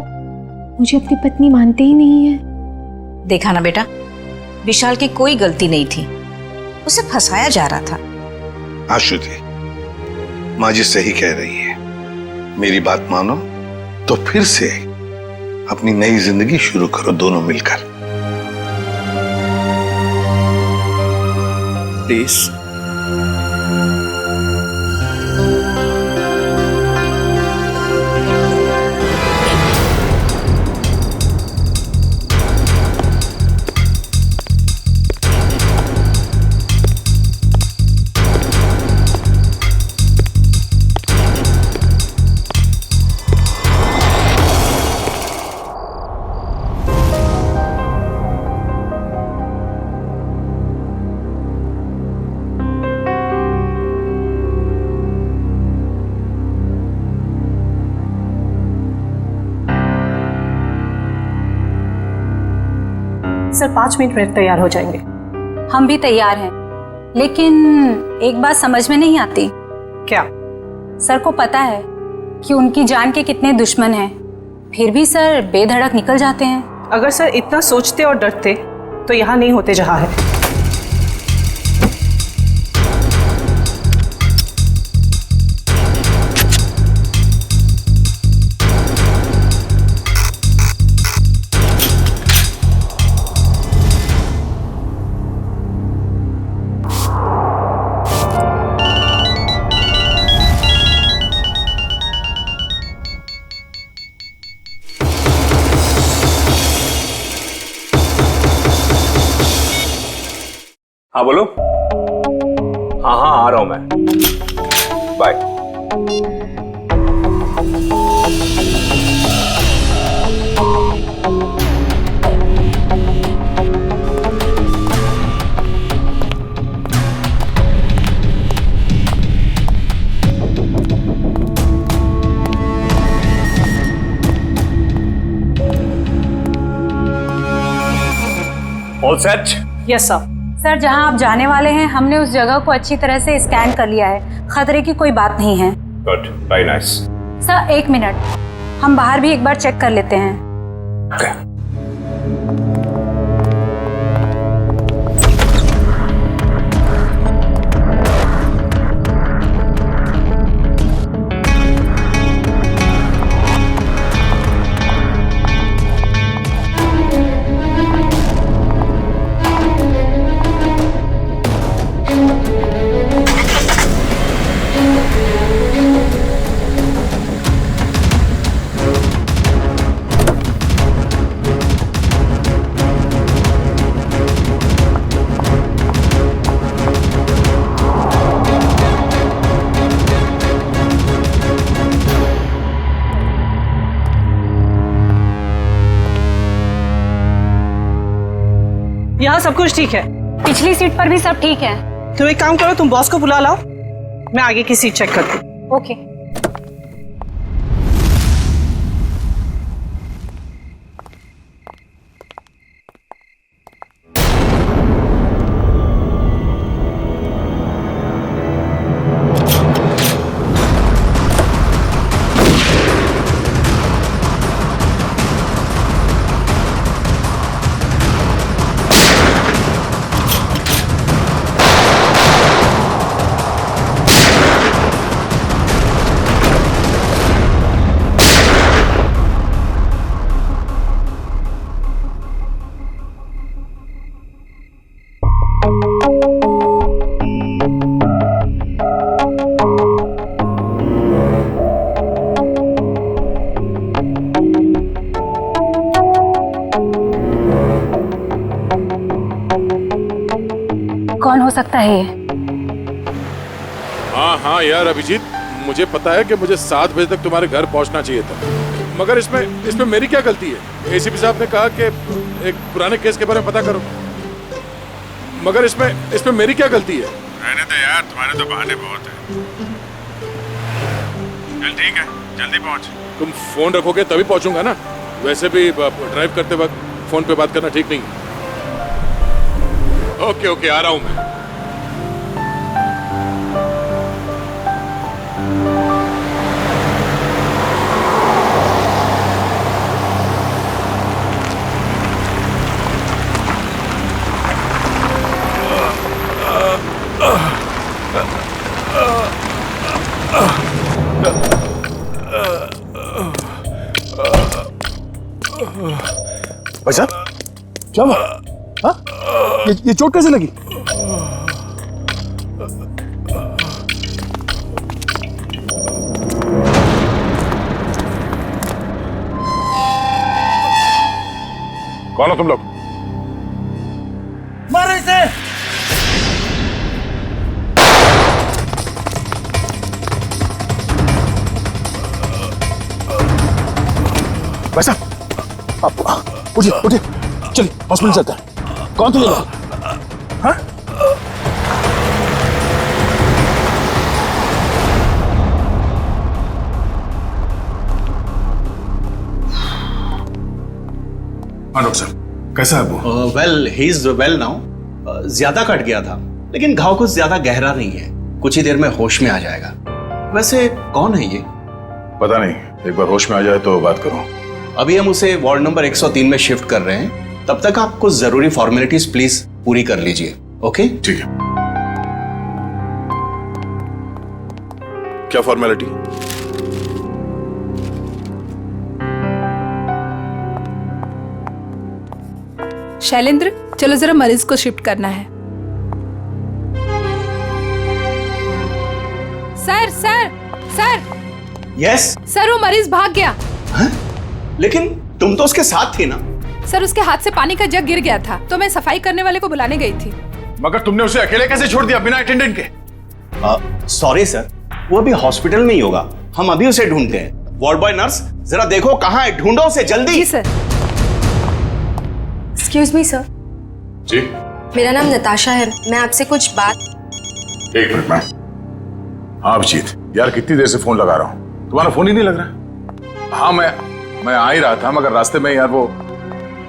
मुझे अपनी पत्नी मानते ही नहीं है। देखा ना बेटा, विशाल की कोई गलती नहीं थी, उसे फंसाया जा रहा था। हाँ श्रुति, माँ जी सही कह रही है। मेरी बात मानो तो फिर से अपनी नई जिंदगी शुरू करो दोनों मिलकर। प्लीज। सर 5 मिनट में तैयार हो जाएंगे। हम भी तैयार हैं, लेकिन एक बात समझ में नहीं आती। क्या? सर को पता है कि उनकी जान के कितने दुश्मन हैं, फिर भी सर बेधड़क निकल जाते हैं। अगर सर इतना सोचते और डरते तो यहाँ नहीं होते जहाँ है। हाँ बोलो। हाँ हाँ आ रहा हूं मैं, bye. All set? Yes sir. Sir जहां आप जाने वाले हैं हमने उस जगह को अच्छी तरह से स्कैन कर लिया है, खतरे की कोई बात नहीं है। Good, very nice. Sir 1 minute, हम बाहर भी एक बार चेक कर लेते हैं। Okay. यहाँ सब कुछ ठीक है? पिछली सीट पर भी सब ठीक है। तुम एक काम करो, तुम बॉस को बुला लाओ, मैं आगे की सीट चेक करती हूँ। ओके। कौन हो सकता है ये? हाँ हाँ यार अभिजीत, मुझे पता है कि मुझे 7 बजे तक तुम्हारे घर पहुंचना चाहिए था, मगर इसमें मेरी क्या गलती है? एसीपी साहब ने कहा कि एक पुराने केस के बारे में पता करो, मगर इसमें मेरी क्या गलती है? रहने दे यार, तुम्हारे तो बहाने बहुत हैं। चल ठीक है, जल्दी पहुंच। तुम फोन रखोगे तभी पहुंचूंगा ना, वैसे भी ड्राइव करते वक्त फोन पे बात करना ठीक नहीं। ओके ओके, आ रहा हूं मैं। भाई साहब, क्या हुआ? हाँ? ये चोट कैसे लगी? कौन हो तुम लोग? मारो इसे! भाई साहब, उठिए उठिए, चलिए हॉस्पिटल चलते हैं। कौन थे ये लोग? हाँ? डॉक्टर साहब, कैसा है वो? Well he is well now. ज्यादा कट गया था, लेकिन घाव कुछ ज्यादा गहरा नहीं है, कुछ ही देर में होश में आ जाएगा। वैसे कौन है ये? पता नहीं, एक बार होश में आ जाए तो बात करो। अभी हम उसे वार्ड नंबर 103 में शिफ्ट कर रहे हैं, तब तक आप कुछ जरूरी फॉर्मेलिटीज प्लीज पूरी कर लीजिए। ओके? ठीक है। क्या फॉर्मेलिटी? शैलेंद्र, चलो जरा मरीज को शिफ्ट करना है। Sir sir sir! Yes sir, वो मरीज भाग गया। लेकिन तुम तो उसके साथ थी ना? सर, उसके हाथ से पानी का जग गिर गया था, तो मैं सफाई करने वाले को बुलाने गई थी। मगर तुमने उसे अकेले कैसे छोड़ दिया बिना अटेंडेंट के? सॉरी सर, वो अभी हॉस्पिटल में ही होगा, हम अभी उसे ढूंढते हैं। वार्ड बॉय नर्स, जरा देखो कहाँ है, ढूंढो उसे जल्दी। जी सर। Excuse me sir. जी? मेरा नाम नताशा है, मैं आपसे कुछ बात। एक मिनट मैम। हाँ अभिजीत, यार कितनी देर से फोन लगा रहा हूँ, तुम्हारा फोन ही नहीं लग रहा। हाँ मैं आ ही रहा था, मगर रास्ते में यार वो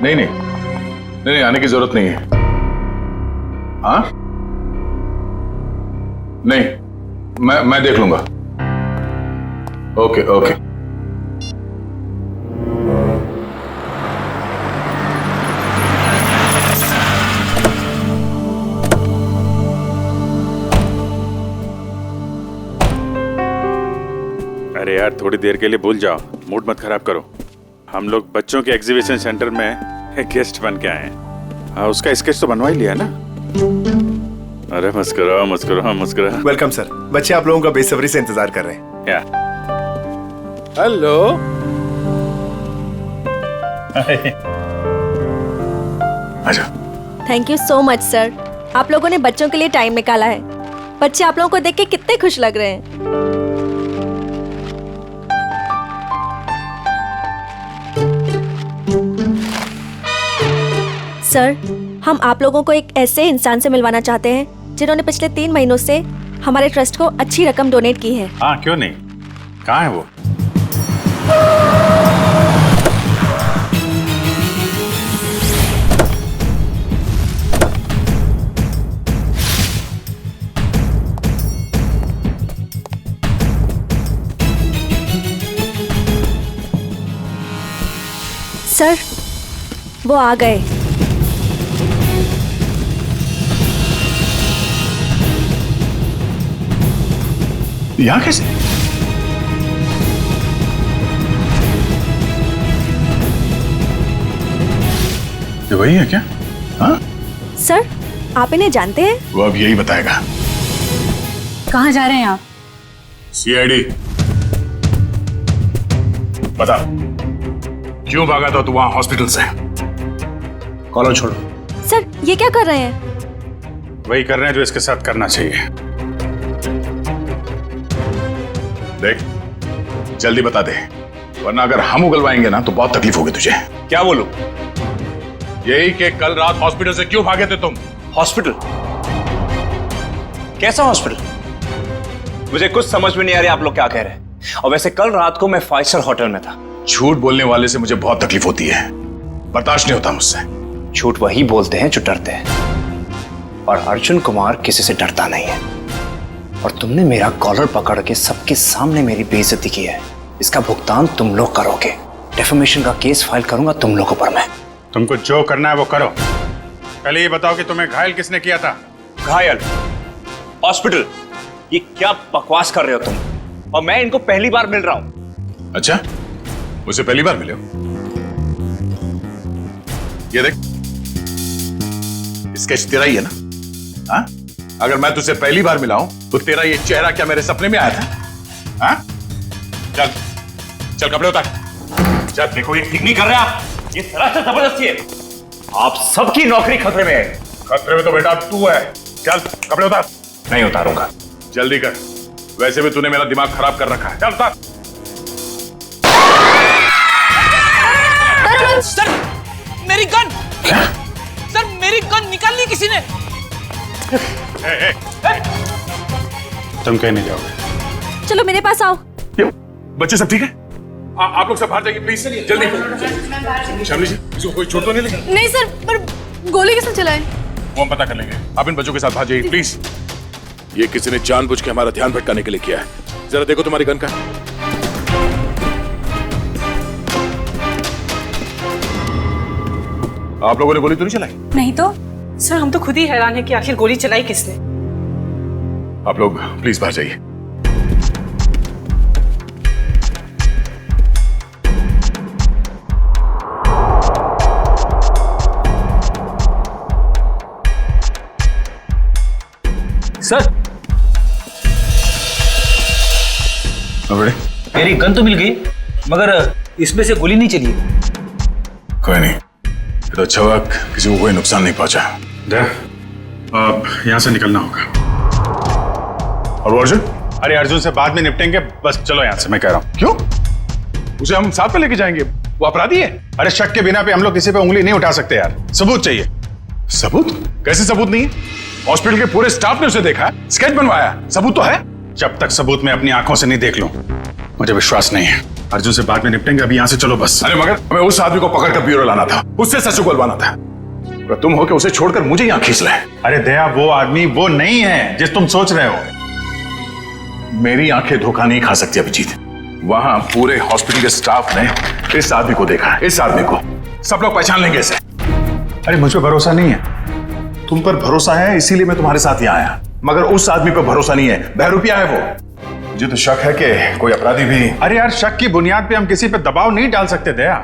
नहीं आने की जरूरत नहीं है। हाँ नहीं, मैं देख लूंगा। Okay okay. अरे यार, थोड़ी देर के लिए भूल जाओ, मूड मत खराब करो। हम लोग बच्चों के एग्जीबिशन सेंटर में गेस्ट बन के आए हैं। हाँ, उसका स्केच तो बनवा ही लिया ना? अरे मुस्कुराओ। वेलकम सर, बच्चे आप लोगों का बेसब्री से इंतजार कर रहे हैं। या हेलो। आजा। Thank you so much sir, आप लोगों ने बच्चों के लिए टाइम निकाला है। बच्चे आप लोगों को देख के कितने खुश लग रहे हैं। सर, हम आप लोगों को एक ऐसे इंसान से मिलवाना चाहते हैं जिन्होंने पिछले 3 महीनों से हमारे ट्रस्ट को अच्छी रकम डोनेट की है। हाँ क्यों नहीं, कहाँ है वो? सर, वो आ गए। यहाँ कैसे? ये वही है क्या? हाँ? सर, आप इन्हें जानते हैं? वो अब यही बताएगा। कहाँ जा रहे हैं आप? सीआईडी। बता, क्यों भागा था तू वहां हॉस्पिटल से? कॉलेज छोड़ो। सर, ये क्या कर रहे हैं? वही कर रहे हैं जो इसके साथ करना चाहिए। देख, जल्दी बता दे, वरना अगर हम उगलवाएंगे ना तो बहुत तकलीफ होगी तुझे। क्या बोलूं? यही कि कल रात हॉस्पिटल से क्यों भागे थे तुम? हॉस्पिटल? कैसा हॉस्पिटल? मुझे कुछ समझ में नहीं आ रहा आप लोग क्या कह रहे हैं। और वैसे कल रात को मैं 5 स्टार होटल में था। झूठ बोलने वाले से मुझे बहुत तकलीफ होती है, बर्दाश्त नहीं होता मुझसे। झूठ वही बोलते हैं जो डरते हैं, और अर्जुन कुमार किसी से डरता नहीं है। और तुमने मेरा कॉलर पकड़ के सबके सामने मेरी बेइज्जती की है, इसका भुगतान तुम लोग करोगे। डेफेमेशन का केस फाइल करूंगा तुम लोगों पर मैं। तुमको जो करना है वो करो। पहले ये बताओ कि तुम्हें घायल किसने किया था? घायल? हॉस्पिटल? ये क्या बकवास कर रहे हो तुम? और मैं इनको पहली बार मिल रहा हूं। अच्छा, मुझसे पहली बार मिले हो? ये देख, स्केच तेरा ही है ना? हाँ? अगर मैं तुझसे पहली बार मिला हूं तो तेरा ये चेहरा क्या मेरे सपने में आया था? हाँ? चल चल कपड़े उतार। चल, देखो ये ठीक नहीं कर रहे आप, ये सरासर जबरदस्ती है। आप सबकी नौकरी खतरे में है। खतरे में तो बेटा तू है। चल कपड़े उतार। नहीं उतारूंगा। जल्दी कर, वैसे भी तूने मेरा दिमाग खराब कर रखा है। चल उतार। सर, मेरी गन! क्या? सर, मेरी गन निकाल ली किसी ने। तुम कहीं नहीं जाओगे। चलो मेरे पास आओ। बच्चे सब ठीक है? आप लोग सब बाहर जाइए प्लीज, जल्दी। शामली जी, इसको कोई चोट तो नहीं लगी? नहीं सर, पर गोली किसने चलाई? वो हम पता कर लेंगे। आप इन बच्चों के साथ बाहर जाइए प्लीज। ये किसी ने जानबूझ के हमारा ध्यान भटकाने के लिए किया है। जरा देखो तुम्हारी गन का। आप लोगों ने गोली तो नहीं चलाई? नहीं तो सर, हम तो खुद ही हैरान है कि आखिर गोली चलाई किसने। आप लोग प्लीज बाहर जाइए। सर, मेरी गन तो मिल गई, मगर इसमें से गोली नहीं चली। कोई नहीं, तो अच्छा हुआ किसी को कोई नुकसान नहीं पहुंचा। अब यहाँ से निकलना होगा। और वो अर्जुन? अरे अर्जुन से बाद में निपटेंगे, बस चलो यहाँ से, मैं कह रहा हूँ। क्यों? उसे हम साथ में लेके जाएंगे, वो अपराधी है। अरे शक के बिना पे हम लोग किसी पे उंगली नहीं उठा सकते यार, सबूत चाहिए। सबूत? कैसे सबूत नहीं है? हॉस्पिटल के पूरे स्टाफ ने उसे देखा, स्केच बनवाया, सबूत तो है। जब तक सबूत मैं अपनी आंखों से नहीं देख लूं, मुझे विश्वास नहीं है। अर्जुन से बाद में निपटेंगे, अभी यहाँ से चलो बस। अरे मगर हमें उस आदमी को पकड़कर ब्यूरो लाना था, उससे सच उगलवाना था। अगर तुम हो के उसे छोड़कर मुझे यहाँ खींच लाए। अरे दया, वो आदमी वो नहीं है जिस तुम सोच रहे हो। मेरी आंखें धोखा नहीं खा सकती अभिजीत। वहां पूरे हॉस्पिटल के स्टाफ ने इस आदमी को देखा, इस आदमी को सब लोग पहचान लेंगे इसे। अरे मुझ पर भरोसा नहीं है। तुम पर भरोसा है इसीलिए मैं तुम्हारे साथ यहाँ आया, मगर उस आदमी पर भरोसा नहीं है। बहरूपिया है वो। मुझे तो शक है कि कोई अपराधी भी। अरे यार, शक की बुनियाद पे हम किसी पे दबाव नहीं डाल सकते दया।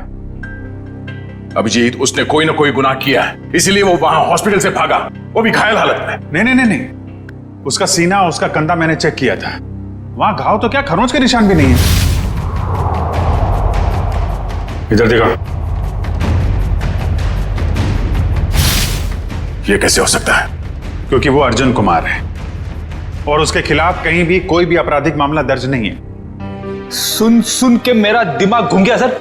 अभिजीत, उसने कोई ना कोई गुनाह किया है, इसीलिए वो वहां हॉस्पिटल से भागा, वो भी घायल हालत में। नहीं नहीं नहीं नहीं, उसका सीना, उसका कंधा मैंने चेक किया था। वहां घाव तो क्या, खरोंच के निशान भी नहीं है। इधर देखो। ये कैसे हो सकता है? क्योंकि वो अर्जुन कुमार है और उसके खिलाफ कहीं भी कोई भी आपराधिक मामला दर्ज नहीं है। सुन सुन के मेरा दिमाग घूम गया सर।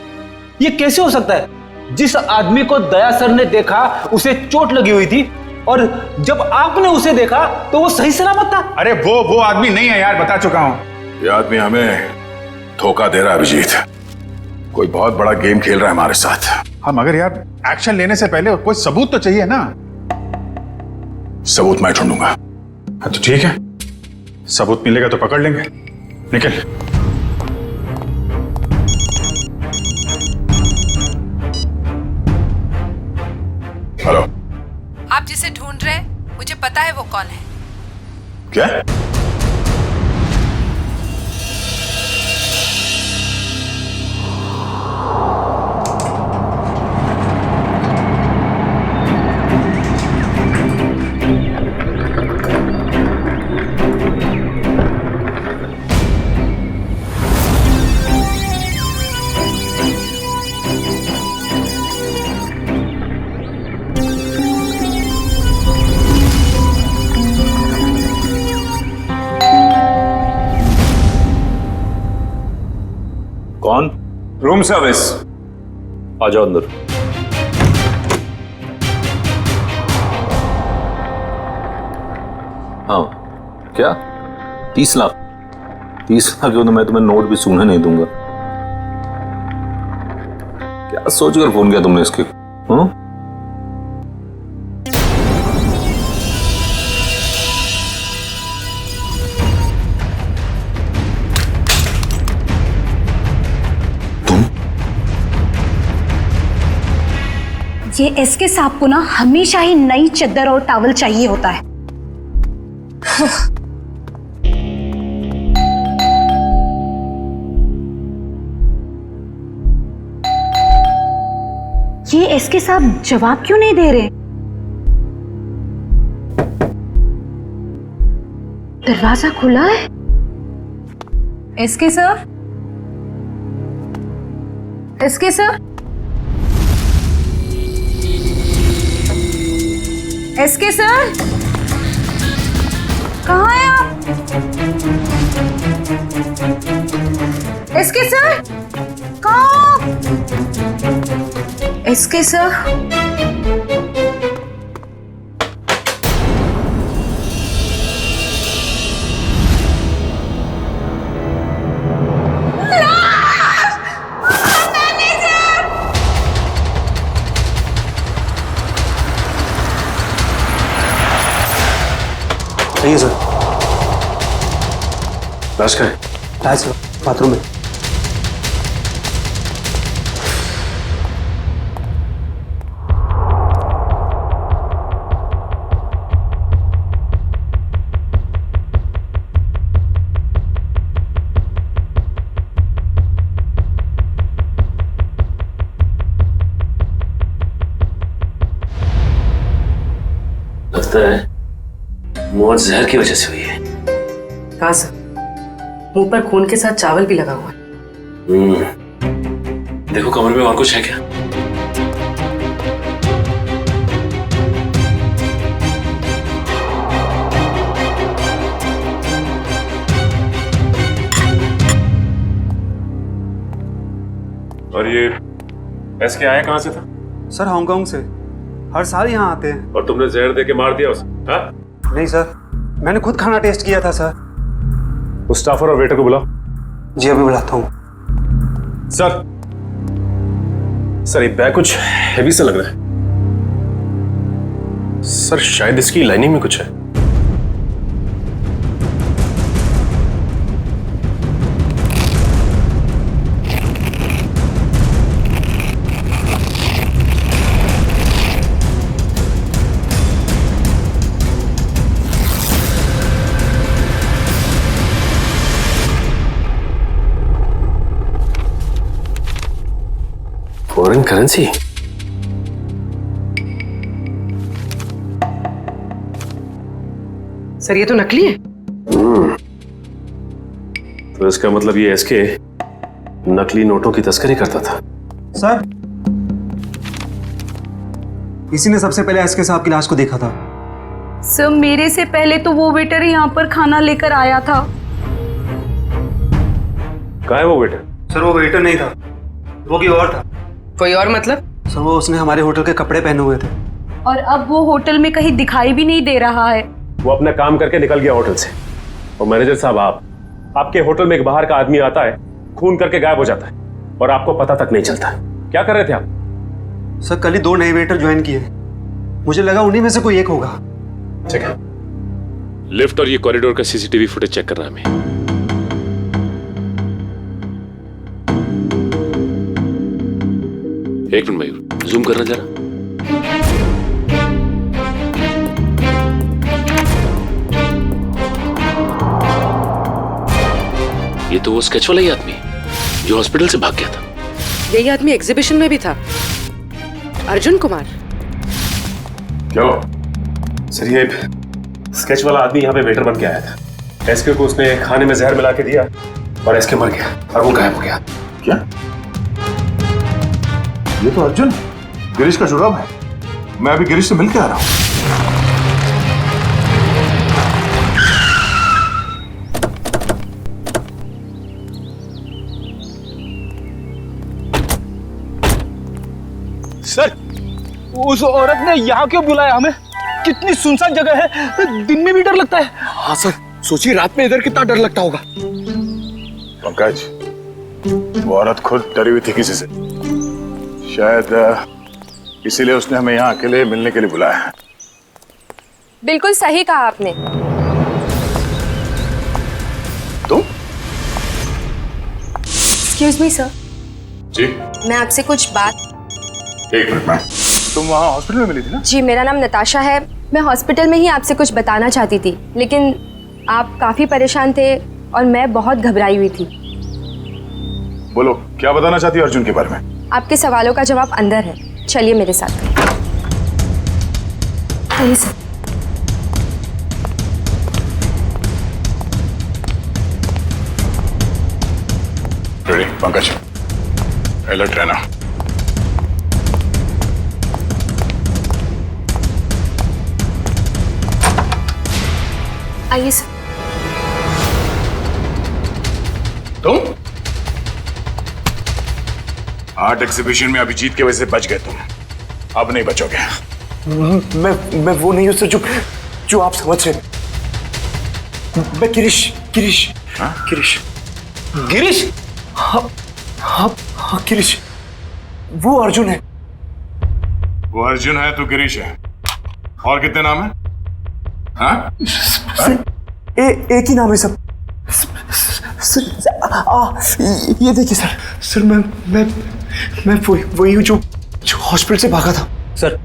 ये कैसे हो सकता है? जिस आदमी को दया सर ने देखा उसे चोट लगी हुई थी, और जब आपने उसे देखा तो वो सही सलामत था। अरे वो आदमी नहीं है यार, बता चुका हूं। ये आदमी हमें धोखा दे रहा है अभिजीत। कोई बहुत बड़ा गेम खेल रहा है हमारे साथ। हाँ, मगर यार एक्शन लेने से पहले कोई सबूत तो चाहिए ना। सबूत मैं ढूंढूंगा। हाँ तो ठीक है, सबूत मिलेगा तो पकड़ लेंगे। निकल। हेलो। आप जिसे ढूंढ रहे हैं मुझे पता है वो कौन है। क्या? रूम सर्विस, आ जाओ अंदर। हाँ क्या 30 लाख? 30 लाख क्यों, तो मैं तुम्हें नोट भी सूंघने नहीं दूंगा। क्या सोचकर फोन किया तुमने इसके? हाँ? ये एसके साहब को ना हमेशा ही नई चद्दर और टॉवल चाहिए होता है। ये एसके साहब जवाब क्यों नहीं दे रहे? दरवाजा खुला है। SK sir, SK sir, SK sir, कहाँ हैं आप? एसके सर, कहाँ? एसके सर, नहीं सर। लाश कहाँ है? लाश सर बाथरूम में। लगता है मौत जहर की वजह से हुई है। कहाँ सर? मुंह पर खून के साथ चावल भी लगा हुआ है। देखो कमरे में और कुछ है क्या? और ये एसके आया कहाँ से था? सर हांगकांग से, हर साल यहाँ आते हैं। और तुमने जहर दे के मार दिया उसे? हाँ? नहीं सर, मैंने खुद खाना टेस्ट किया था सर। उस स्टाफर और वेटर को बुलाओ। जी अभी बुलाता हूँ। सर, सर ये बैग कुछ हेवी सा लग रहा है। सर शायद इसकी लाइनिंग में कुछ है। Foreign currency? सर ये तो नकली है। तो इसका मतलब ये एसके नकली नोटों की तस्करी करता था। सर इसी ने सबसे पहले एसके साहब की लाश को देखा था। सर मेरे से पहले तो वो वेटर यहाँ पर खाना लेकर आया था। कहाँ है वो वेटर? सर वो वेटर नहीं था, वो कोई और था। कोई और मतलब? सर वो उसने हमारे होटल के कपड़े पहने हुए थे। और अब वो होटल में कहीं दिखाई भी नहीं दे रहा है। वो अपना काम करके निकल गया होटल से। और मैनेजर साहब आपके होटल में एक बाहर का आदमी आता है, खून करके गायब हो जाता है और आपको पता तक नहीं चलता। क्या कर रहे थे आप? सर कल ही 2 नए वेटर ज्वाइन किए, मुझे लगा उन्हीं में से कोई एक होगा। ठीक है, लिफ्ट और ये कॉरिडोर का सीसीटीवी फुटेज चेक करना है हमें। एक मिनट मयूर, जूम करना जरा। ये तो वो स्केच वाला ही आदमी जो हॉस्पिटल से भाग गया था। यही आदमी एग्जीबिशन में भी था, अर्जुन कुमार। क्यों? सर ये स्केच वाला आदमी यहाँ पे वेटर बन के आया था। एसके को उसने खाने में जहर मिला के दिया और एसके मर गया और वो गायब हो गया। क्या? ये तो अर्जुन गिरीश का जुड़ाव है। मैं अभी गिरीश से मिल के आ रहा हूँ। सर, उस औरत ने यहाँ क्यों बुलाया हमें? कितनी सुनसान जगह है, दिन में भी डर लगता है। हाँ सर, सोचिए रात में इधर कितना डर लगता होगा। पंकज, वो औरत खुद डरी हुई थी किसी से, शायद इसीलिए उसने हमें यहाँ अकेले मिलने के लिए बुलाया है। बिल्कुल सही कहा आपने। तुम? एक्सक्यूज मी सर, जी मैं आपसे कुछ बात। एक मिनट में। तुम वहाँ हॉस्पिटल में मिली थी ना? जी, मेरा नाम नताशा है। मैं हॉस्पिटल में ही आपसे कुछ बताना चाहती थी, लेकिन आप काफी परेशान थे और मैं बहुत घबराई हुई थी। बोलो, क्या बताना चाहती हो अर्जुन के बारे में? आपके सवालों का जवाब अंदर है, चलिए मेरे साथ। आइए सर। रेडी पंकज, अलर्ट रहना। आइए सर। तुम आर्ट एग्जीबिशन में अभिजीत की वजह से बच गए तुम, अब नहीं बचोगे। मैं वो नहीं हूं सर जो आप समझ रहे। मैं गिरीश गिरीश गिरीश गिरीश। हाँ हाँ हाँ गिरीश, वो अर्जुन है। वो अर्जुन है, तू गिरीश है। और कितने नाम है? हाँ? एक ही नाम है सब। ये देखिए सर, मैं वही हूँ जो हॉस्पिटल से भागा था। सर,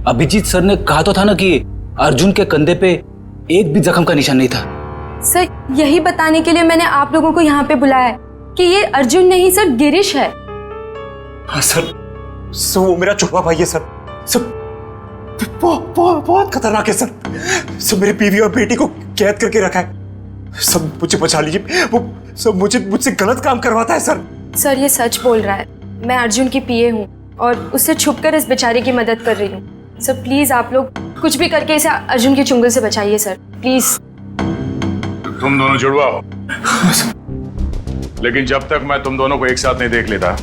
अभिजीत सर ने कहा तो था ना कि अर्जुन के कंधे पे एक भी जख्म का निशान नहीं था। सर, यही बताने के लिए मैंने आप लोगों को यहाँ पे बुलाया है कि ये अर्जुन नहीं सर, गिरीश है। हाँ सर, वो मेरा छुपा भाई है सर। बहुत खतरनाक है सर। सब मेरी बीवी और बेटी को कैद करके रखा है। सब मुझे बचा लीजिए, वो सब मुझसे गलत काम करवाता है सर। सर, ये सच बोल रहा है। मैं अर्जुन की पीए हूँ और उससे छुपकर इस बेचारे की मदद कर रही हूँ। सर प्लीज आप लोग कुछ भी करके इसे अर्जुन की चुंगल से बचाइए सर, प्लीज। तुम दोनों जुड़वा हो, लेकिन जब तक मैं तुम दोनों को एक साथ नहीं देख लेता,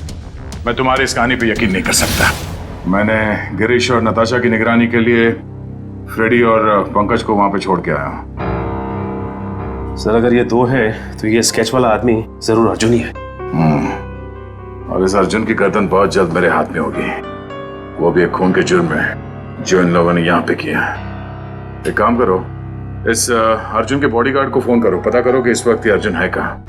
मैं तुम्हारी इस कहानी पे यकीन नहीं कर सकता। मैंने गिरीश और नताशा की निगरानी के लिए फ्रेडी और पंकज को वहां पे छोड़ के आया हूं। सर, अगर ये दो है तो ये स्केच वाला आदमी जरूर अर्जुन ही है। और इस अर्जुन की गर्दन बहुत जल्द मेरे हाथ में होगी, वो भी एक खून के जुर्म में जो इन लोगों ने यहाँ पे किया है। एक काम करो, इस अर्जुन के बॉडीगार्ड को फोन करो, पता करो कि इस वक्त ये अर्जुन है कहाँ।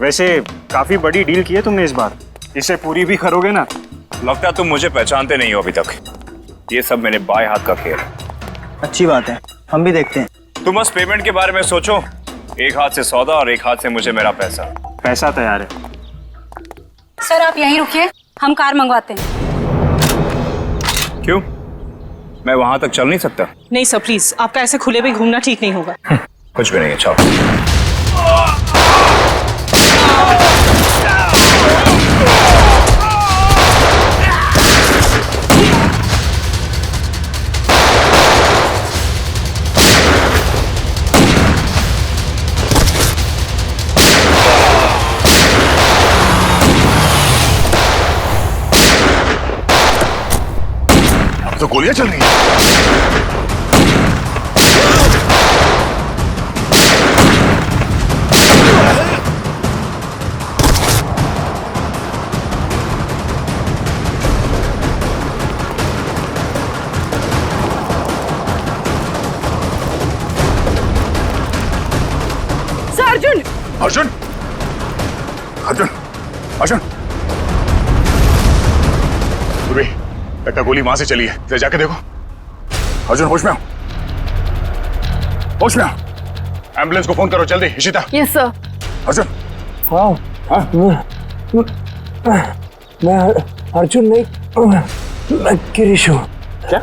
वैसे काफी बड़ी डील की है तुमने इस बार, इसे पूरी भी करोगे ना? लगता है तुम मुझे पहचानते नहीं हो अभी तक। ये सब मेरे बाएं हाथ का खेल है। अच्छी बात है, हम भी देखते हैं। तुम बस पेमेंट के बारे में सोचो, एक हाथ से सौदा और एक हाथ से मुझे मेरा पैसा। पैसा तैयार है। सर आप यहीं रुकिए, हम कार मंगवाते हैं। क्यों, मैं वहां तक चल नहीं सकता? नहीं सर प्लीज, आपका ऐसे खुले भी घूमना ठीक नहीं होगा। कुछ भी नहीं है, चलो। तो गोलियां चल रही हैं। अर्जुन अर्जुन अर्जुन अर्जुन, लगता गोली वहां से चली है, जरा जाके देखो। अर्जुन होश में आओ, होश में आओ। एम्बुलेंस को फोन करो जल्दी। इशिता। Yes sir. अर्जुन। मैं अर्जुन नहीं, मैं गिरीश हूँ। क्या?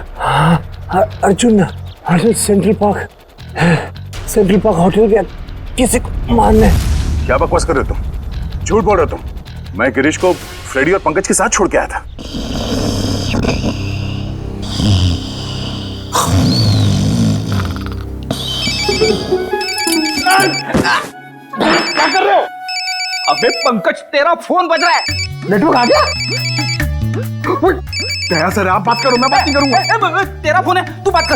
अर्जुन सेंट्रल पार्क होटल गया किसी को मारने। क्या बकवास कर रहे हो तुम? झूठ बोल रहे हो तुम। मैं गिरीश को फ्रेडी और पंकज के साथ छोड़ के आया था। क्या कर रहे हो? अबे पंकज, तेरा फोन बज रहा है। नेटवर्क आ गया? दया सर आप बात करो, मैं बात नहीं करूंगा। तेरा फोन है, तू बात कर।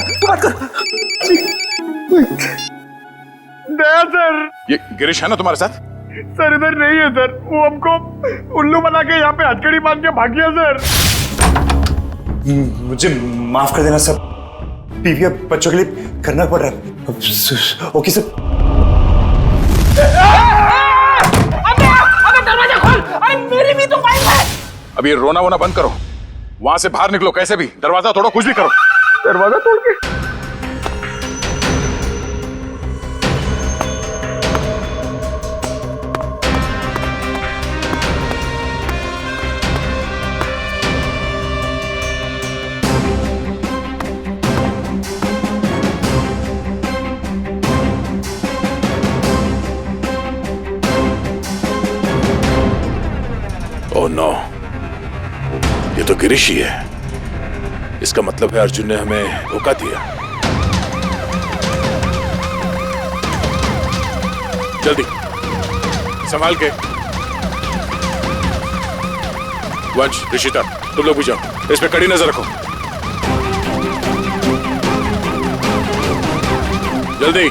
दया सर। ये गिरीश है ना तुम्हारे साथ? सर इधर नहीं है सर, वो हमको उल्लू बना के यहाँ पे हथकड़ी बांध के भाग गया सर। मुझे माफ कर देना सर, बीवी और बच्चों के लिए करना पड़ रहा है। Okay sir. अबे दरवाजा खोल, अरे मेरी भी तो वाइफ है। अब ये रोना वोना बंद करो, वहां से बाहर निकलो कैसे भी, दरवाजा तोड़ो, कुछ भी करो। दरवाजा तोड़ के ओह नो, ये तो गिरीश ही है। इसका मतलब है अर्जुन ने हमें धोखा दिया। जल्दी संभाल के। वंश, ऋषिता, तुम लोग भी जाओ, इस पे कड़ी नजर रखो। जल्दी।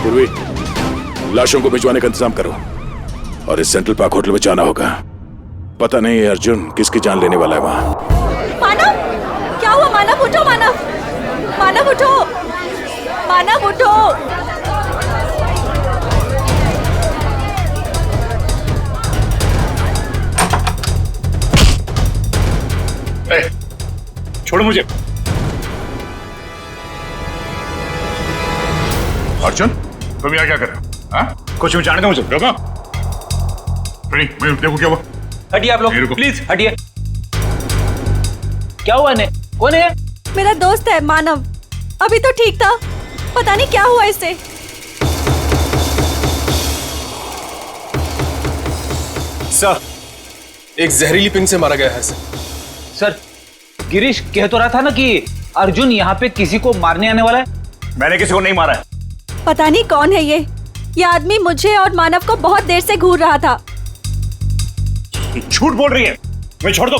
पूर्वी, लाशों को भिजवाने का इंतजाम करो और इस सेंट्रल पार्क होटल में जाना होगा। पता नहीं अर्जुन किसकी जान लेने वाला है वहां। मानव, क्या हुआ? मानव उठो, मानव, मानव उठो, मानव उठो। छोड़ो मुझे। अर्जुन, तुम यहाँ क्या कर रहे हो? कुछ भी जाने दो मुझे। रुको। देखो क्या हुआ। हटिए आप लोग, प्लीज हटिए। क्या हुआ ने? कौन है? मेरा दोस्त है मानव, अभी तो ठीक था, पता नहीं क्या हुआ इसे। सर, एक जहरीली पिन से मारा गया है सर, गिरीश कह तो रहा था ना कि अर्जुन यहाँ पे किसी को मारने आने वाला है। मैंने किसी को नहीं मारा है। पता नहीं कौन है ये आदमी मुझे और मानव को बहुत देर से घूर रहा था। झूठ बोल रही है, मैं छोड़ दो।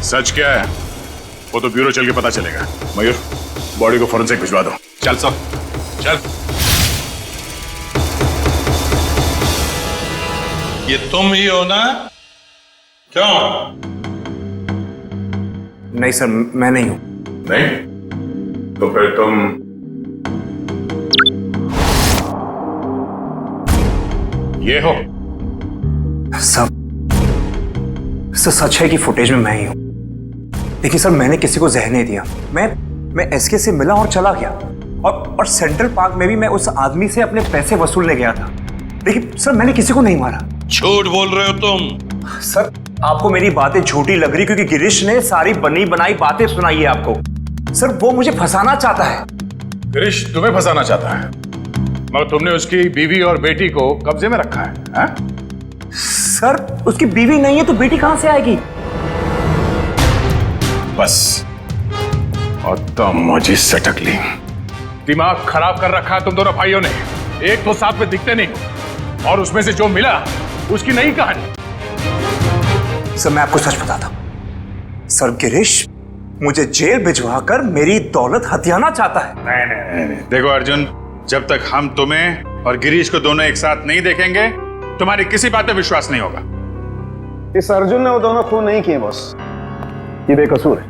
सच क्या है वो तो ब्यूरो चल के पता चलेगा। मयूर, बॉडी को फॉरेंसिक भिजवा दो। चल सब, चल। ये तुम ही हो ना? क्यों? नहीं सर, मैं नहीं हूं। नहीं? तो फिर तुम ये हो? सब सच है कि फुटेज में मैं ही हूं, लेकिन सर मैंने किसी को जहर नहीं दिया। मैं एसके से मिला और चला गया, और सेंट्रल पार्क में भी मैं उस आदमी से अपने पैसे वसूलने गया था, लेकिन सर मैंने किसी को नहीं मारा। झूठ बोल रहे हो तुम। सर आपको मेरी बातें झूठी लग रही क्योंकि गिरीश ने सारी बनी बनाई बातें सुनाई है आपको। सर वो मुझे फंसाना चाहता है। गिरीश तुम्हें फंसाना चाहता है, मगर तुमने उसकी बीवी और बेटी को कब्जे में रखा है? सर उसकी बीवी नहीं है तो बेटी कहां से आएगी? बस और तो मुझे सटक ली। दिमाग खराब कर रखा है तुम दोनों भाइयों ने। एक तो साथ में दिखते नहीं, और उसमें से जो मिला उसकी नई कहानी। सर मैं आपको सच बताता हूं, सर गिरीश मुझे जेल भिजवा कर मेरी दौलत हथियाना चाहता है। नहीं। देखो अर्जुन, जब तक हम तुम्हें और गिरीश को दोनों एक साथ नहीं देखेंगे, तुम्हारी किसी बात पे विश्वास नहीं होगा। इस अर्जुन ने वो दोनों खून नहीं किए बॉस, ये बेकसूर है।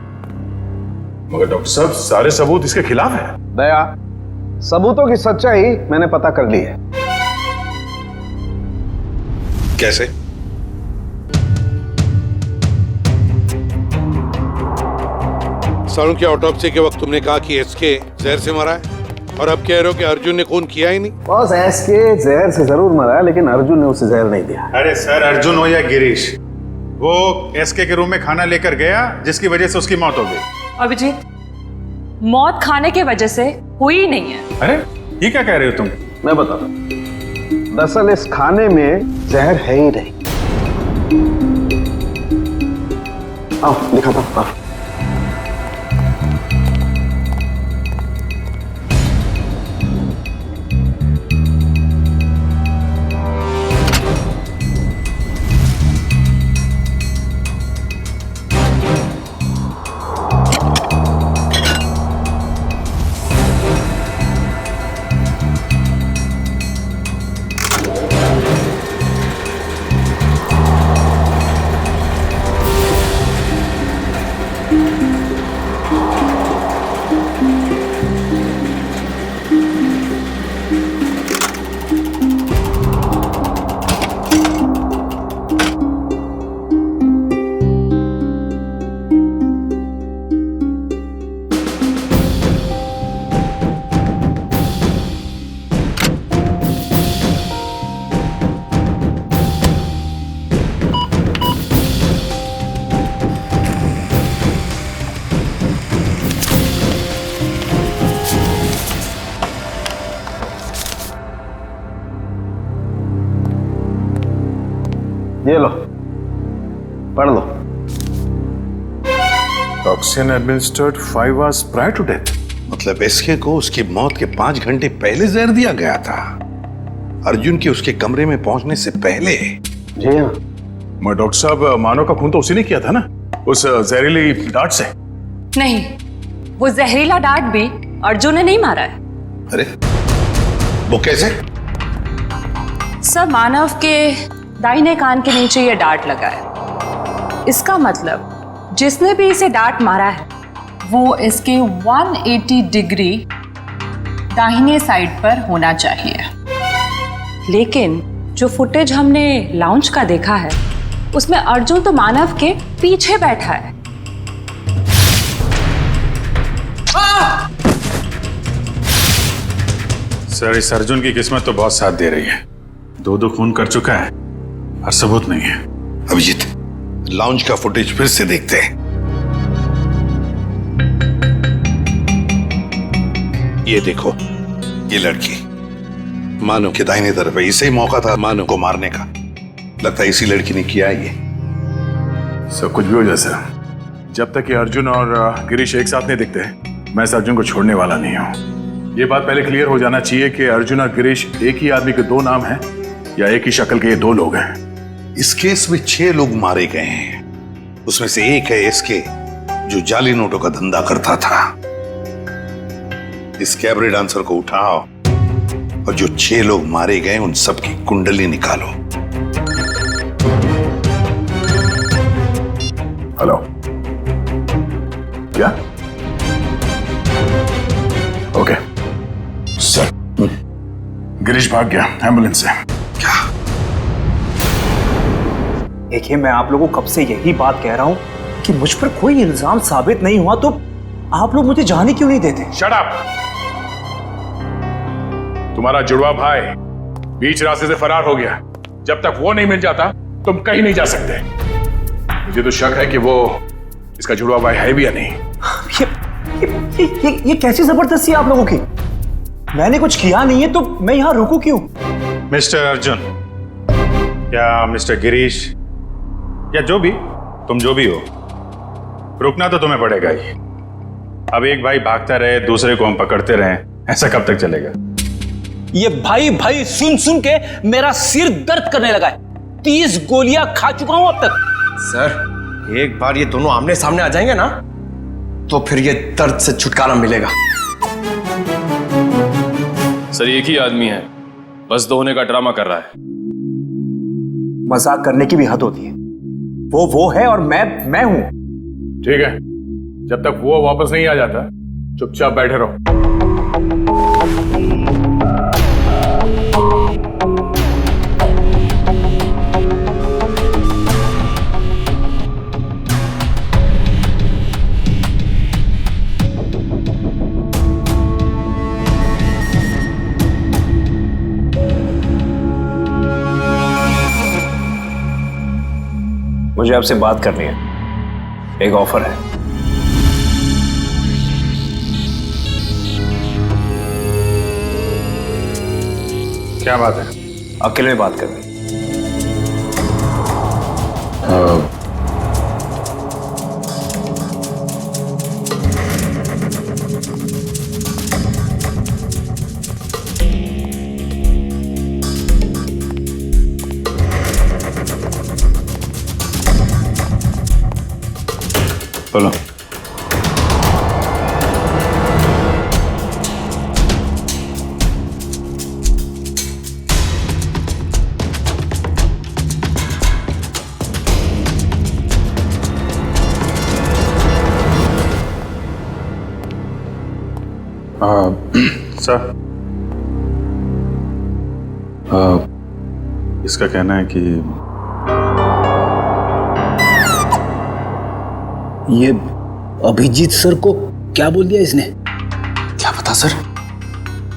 मगर डॉक्टर साहब सारे सबूत इसके खिलाफ है। दया, सबूतों की सच्चाई मैंने पता कर ली है। कैसे? सारुण की ऑटोप्सी के वक्त तुमने कहा कि एसके जहर से मरा है, और अब कह रहे हो कि अर्जुन ने खून किया ही नहीं। बॉस एसके जहर से जरूर मरा है, लेकिन अर्जुन ने उसे जहर नहीं दिया। अरे सर, अर्जुन हो या गिरीश, वो एसके के रूम में खाना लेकर गया जिसकी वजह से उसकी मौत हो गई। अभिजीत, मौत खाने की वजह से हुई नहीं है। अरे ये क्या कह रहे हो तुम? मैं बताता, दरअसल इस खाने में जहर है ही नहीं। आओ दिखाता हूं। ये लो, पढ़ लो। Toxin administered 5 hours prior to death। मतलब एसके को उसकी मौत के 5 घंटे पहले जहर दिया गया था, अर्जुन के उसके कमरे में पहुंचने से पहले। जी हाँ। मगर डॉक्टर साहब, मानव का खून तो उसी ने किया था ना, उस जहरीली डांट से। नहीं, वो जहरीला डांट भी अर्जुन ने नहीं मारा है। अरे वो कैसे? सर, मानव के दाहिने कान के नीचे ये डांट लगा है। इसका मतलब जिसने भी इसे डांट मारा है वो इसके 180 डिग्री दाहिने साइड पर होना चाहिए। लेकिन जो फुटेज हमने लाउंज का देखा है उसमें अर्जुन तो मानव के पीछे बैठा है। सर, इस अर्जुन की किस्मत तो बहुत साथ दे रही है। 2 खून कर चुका है और सबूत नहीं है। अभिजीत, लाउंज का फुटेज फिर से देखते हैं। ये देखो, ये लड़की मानो के दाहिने तरफ है। इसे ही मौका था मानो को मारने का। लगता है इसी लड़की ने किया ये। सब कुछ भी हो जाए सर, जब तक ये अर्जुन और गिरीश एक साथ नहीं दिखते, मैं इस अर्जुन को छोड़ने वाला नहीं हूं। ये बात पहले क्लियर हो जाना चाहिए कि अर्जुन और गिरीश एक ही आदमी के 2 नाम हैं या एक ही शक्ल के ये 2 लोग हैं। इस केस में 6 लोग मारे गए हैं। उसमें से एक है एसके, जो जाली नोटों का धंधा करता था। इस कैबरे डांसर को उठाओ और जो 6 लोग मारे गए उन सबकी कुंडली निकालो। हेलो, क्या? ओके सर, गिरीश भाग गया एम्बुलेंस से। देखिए, मैं आप लोगों को कब से यही बात कह रहा हूं कि मुझ पर कोई इल्जाम साबित नहीं हुआ तो आप लोग मुझे जाने क्यों नहीं देते? Shut up! तुम्हारा जुड़वा भाई बीच रास्ते से फरार हो गया। जब तक वो नहीं मिल जाता तुम कहीं नहीं जा सकते। मुझे तो शक है कि वो इसका जुड़वा भाई है भी या नहीं। ये कैसी जबरदस्ती आप लोगों की? मैंने कुछ किया नहीं है तो मैं यहां रुकूं क्यों? मिस्टर अर्जुन या मिस्टर गिरीश या जो भी, तुम जो भी हो, रुकना तो तुम्हें पड़ेगा ही। अब एक भाई भागता रहे, दूसरे को हम पकड़ते रहे, ऐसा कब तक चलेगा? ये भाई भाई सुन सुन के मेरा सिर दर्द करने लगा है। 30 गोलियां खा चुका हूं अब तक। सर, एक बार ये दोनों आमने सामने आ जाएंगे ना तो फिर ये दर्द से छुटकारा मिलेगा। सर, एक ही आदमी है, बस 2 होने का ड्रामा कर रहा है। मजाक करने की भी हद होती है। वो है और मैं हूं। ठीक है, जब तक वो वापस नहीं आ जाता चुपचाप बैठे रहो। मुझे आपसे बात करनी है, एक ऑफर है। क्या बात है? अकेले में बात करनी। बोलो। सर, इसका कहना है कि ये अभिजीत सर को क्या बोल दिया इसने? क्या पता सर,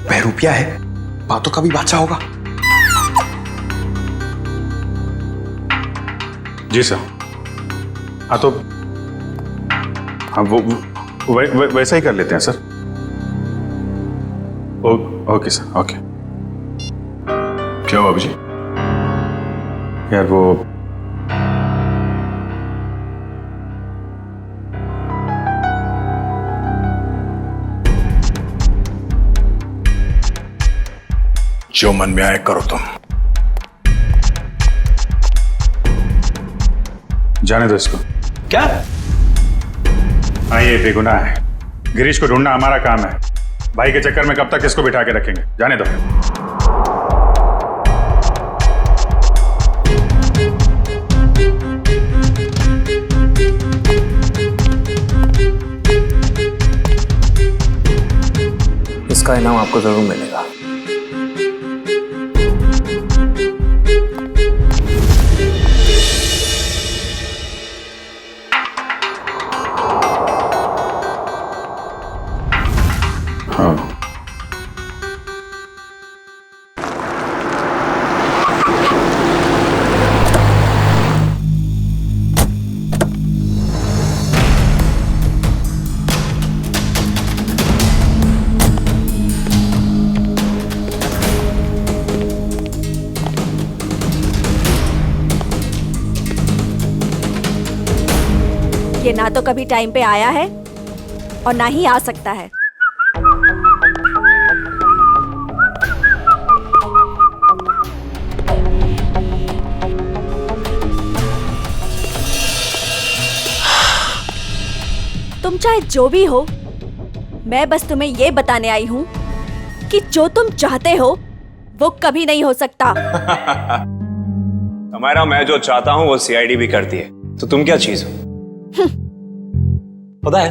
बहरूपिया है, बातों का भी बादशाह होगा। जी सर। हाँ तो हाँ वो वैसा ही कर लेते हैं सर। Okay sir, okay. क्या हुआ अभिजीत? यार वो जो मन में आए करो तुम। जाने दो इसको। क्या? हाँ, ये बेगुनाह है। गिरीश को ढूंढना हमारा काम है। भाई के चक्कर में कब तक इसको बिठा के रखेंगे? जाने दो। इसका इनाम आपको जरूर मिलेगा। ये ना तो कभी टाइम पे आया है और ना ही आ सकता है। तुम चाहे जो भी हो, मैं बस तुम्हें ये बताने आई हूँ कि जो तुम चाहते हो वो कभी नहीं हो सकता। हमारा मैं जो चाहता हूँ वो सीआईडी भी करती है, तो तुम क्या चीज हो? पता है,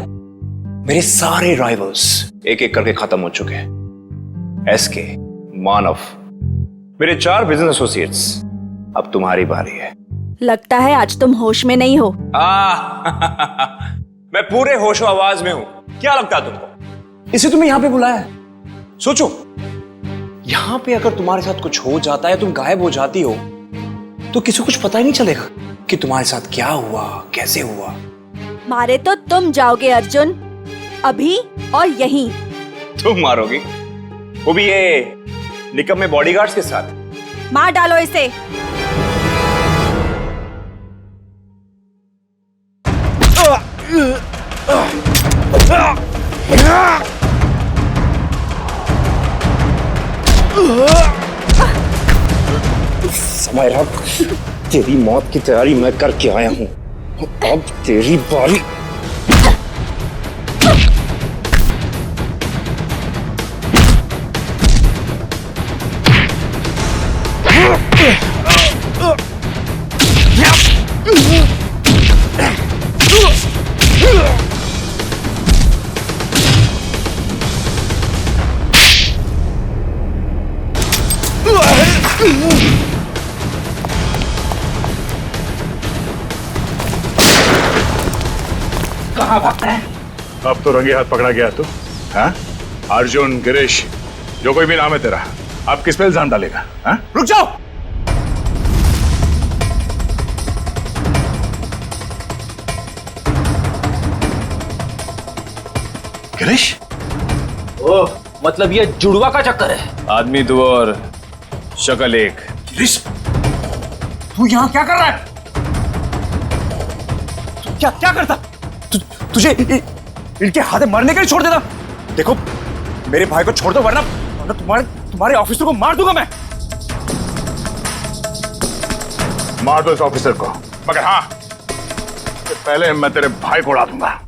मेरे सारे राइवल्स एक एक करके खत्म हो चुके हैं। एसके, मानव, मेरे 4 बिजनेस एसोसिएट्स। अब तुम्हारी बारी है। लगता है आज तुम होश में नहीं हो। मैं पूरे होशो आवाज में हूं। क्या लगता है तुमको? इसे तुम्हें यहां पे बुलाया है। सोचो, यहां पे अगर तुम्हारे साथ कुछ हो जाता है, तुम गायब हो जाती हो, तो किसी को कुछ पता ही नहीं चलेगा कि तुम्हारे साथ क्या हुआ, कैसे हुआ। मारे तो तुम जाओगे अर्जुन, अभी और यहीं। तुम मारोगी? वो भी ये निकम्मे बॉडीगार्ड्स के साथ? मार डालो इसे। समायरा, तेरी मौत की तैयारी मैं करके आया हूं। अब तेरी बारी। कहाँ भागता है? अब तो रंगे हाथ पकड़ा गया तू। हाँ? अर्जुन, गिरीश, जो कोई भी नाम है तेरा, अब किस पे इल्जाम डालेगा? हाँ? रुक जाओ। गिरीश? ओह, मतलब ये जुड़वा का चक्कर है। आदमी दो और शक्ल एक। गिरीश, तू यहाँ क्या कर रहा है? तू क्या करता? तुझे इनके हाथ मरने के लिए छोड़ देता? देखो, मेरे भाई को छोड़ दो, वरना तुम्हारे ऑफिसर को मार दूंगा मैं। मार दो इस ऑफिसर को, मगर हाँ, पहले मैं तेरे भाई को उड़ा दूंगा।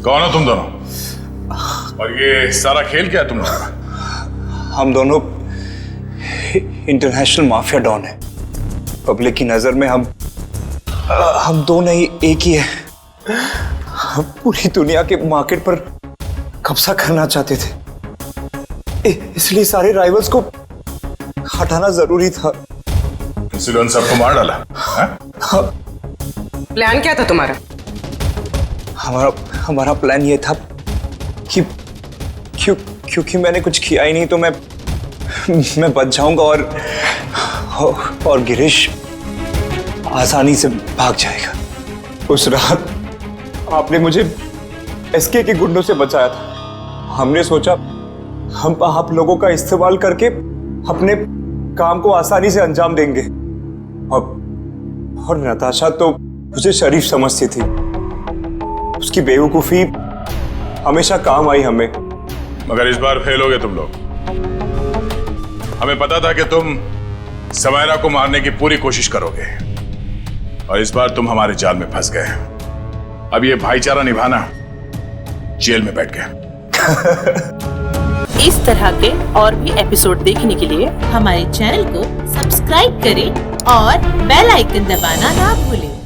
कौन हो तुम दोनों? और ये सारा खेल क्या है तुम लोगों का? हम दोनों इंटरनेशनल माफिया डॉन है। पब्लिक की नजर में हम दो नहीं एक ही है। हम पूरी दुनिया के मार्केट पर कब्जा करना चाहते थे, इसलिए सारे राइवल्स को हटाना जरूरी था। इसलिए उन सबको मार डाला? प्लान क्या था तुम्हारा? हमारा प्लान ये था कि क्योंकि मैंने कुछ किया ही नहीं, तो मैं बच जाऊंगा और गिरीश आसानी से भाग जाएगा। उस रात आपने मुझे एसके के गुंडों से बचाया था। हमने सोचा हम आप लोगों का इस्तेमाल करके अपने काम को आसानी से अंजाम देंगे। और नताशा तो मुझे शरीफ समझती थी, उसकी बेवकूफी हमेशा काम आई हमें। मगर इस बार फेल हो गए तुम लोग। हमें पता था कि तुम समायरा को मारने की पूरी कोशिश करोगे और इस बार तुम हमारे जाल में फंस गए। अब ये भाईचारा निभाना जेल में बैठ गए। इस तरह के और भी एपिसोड देखने के लिए हमारे चैनल को सब्सक्राइब करें और बेल आइकन दबाना ना भूलें।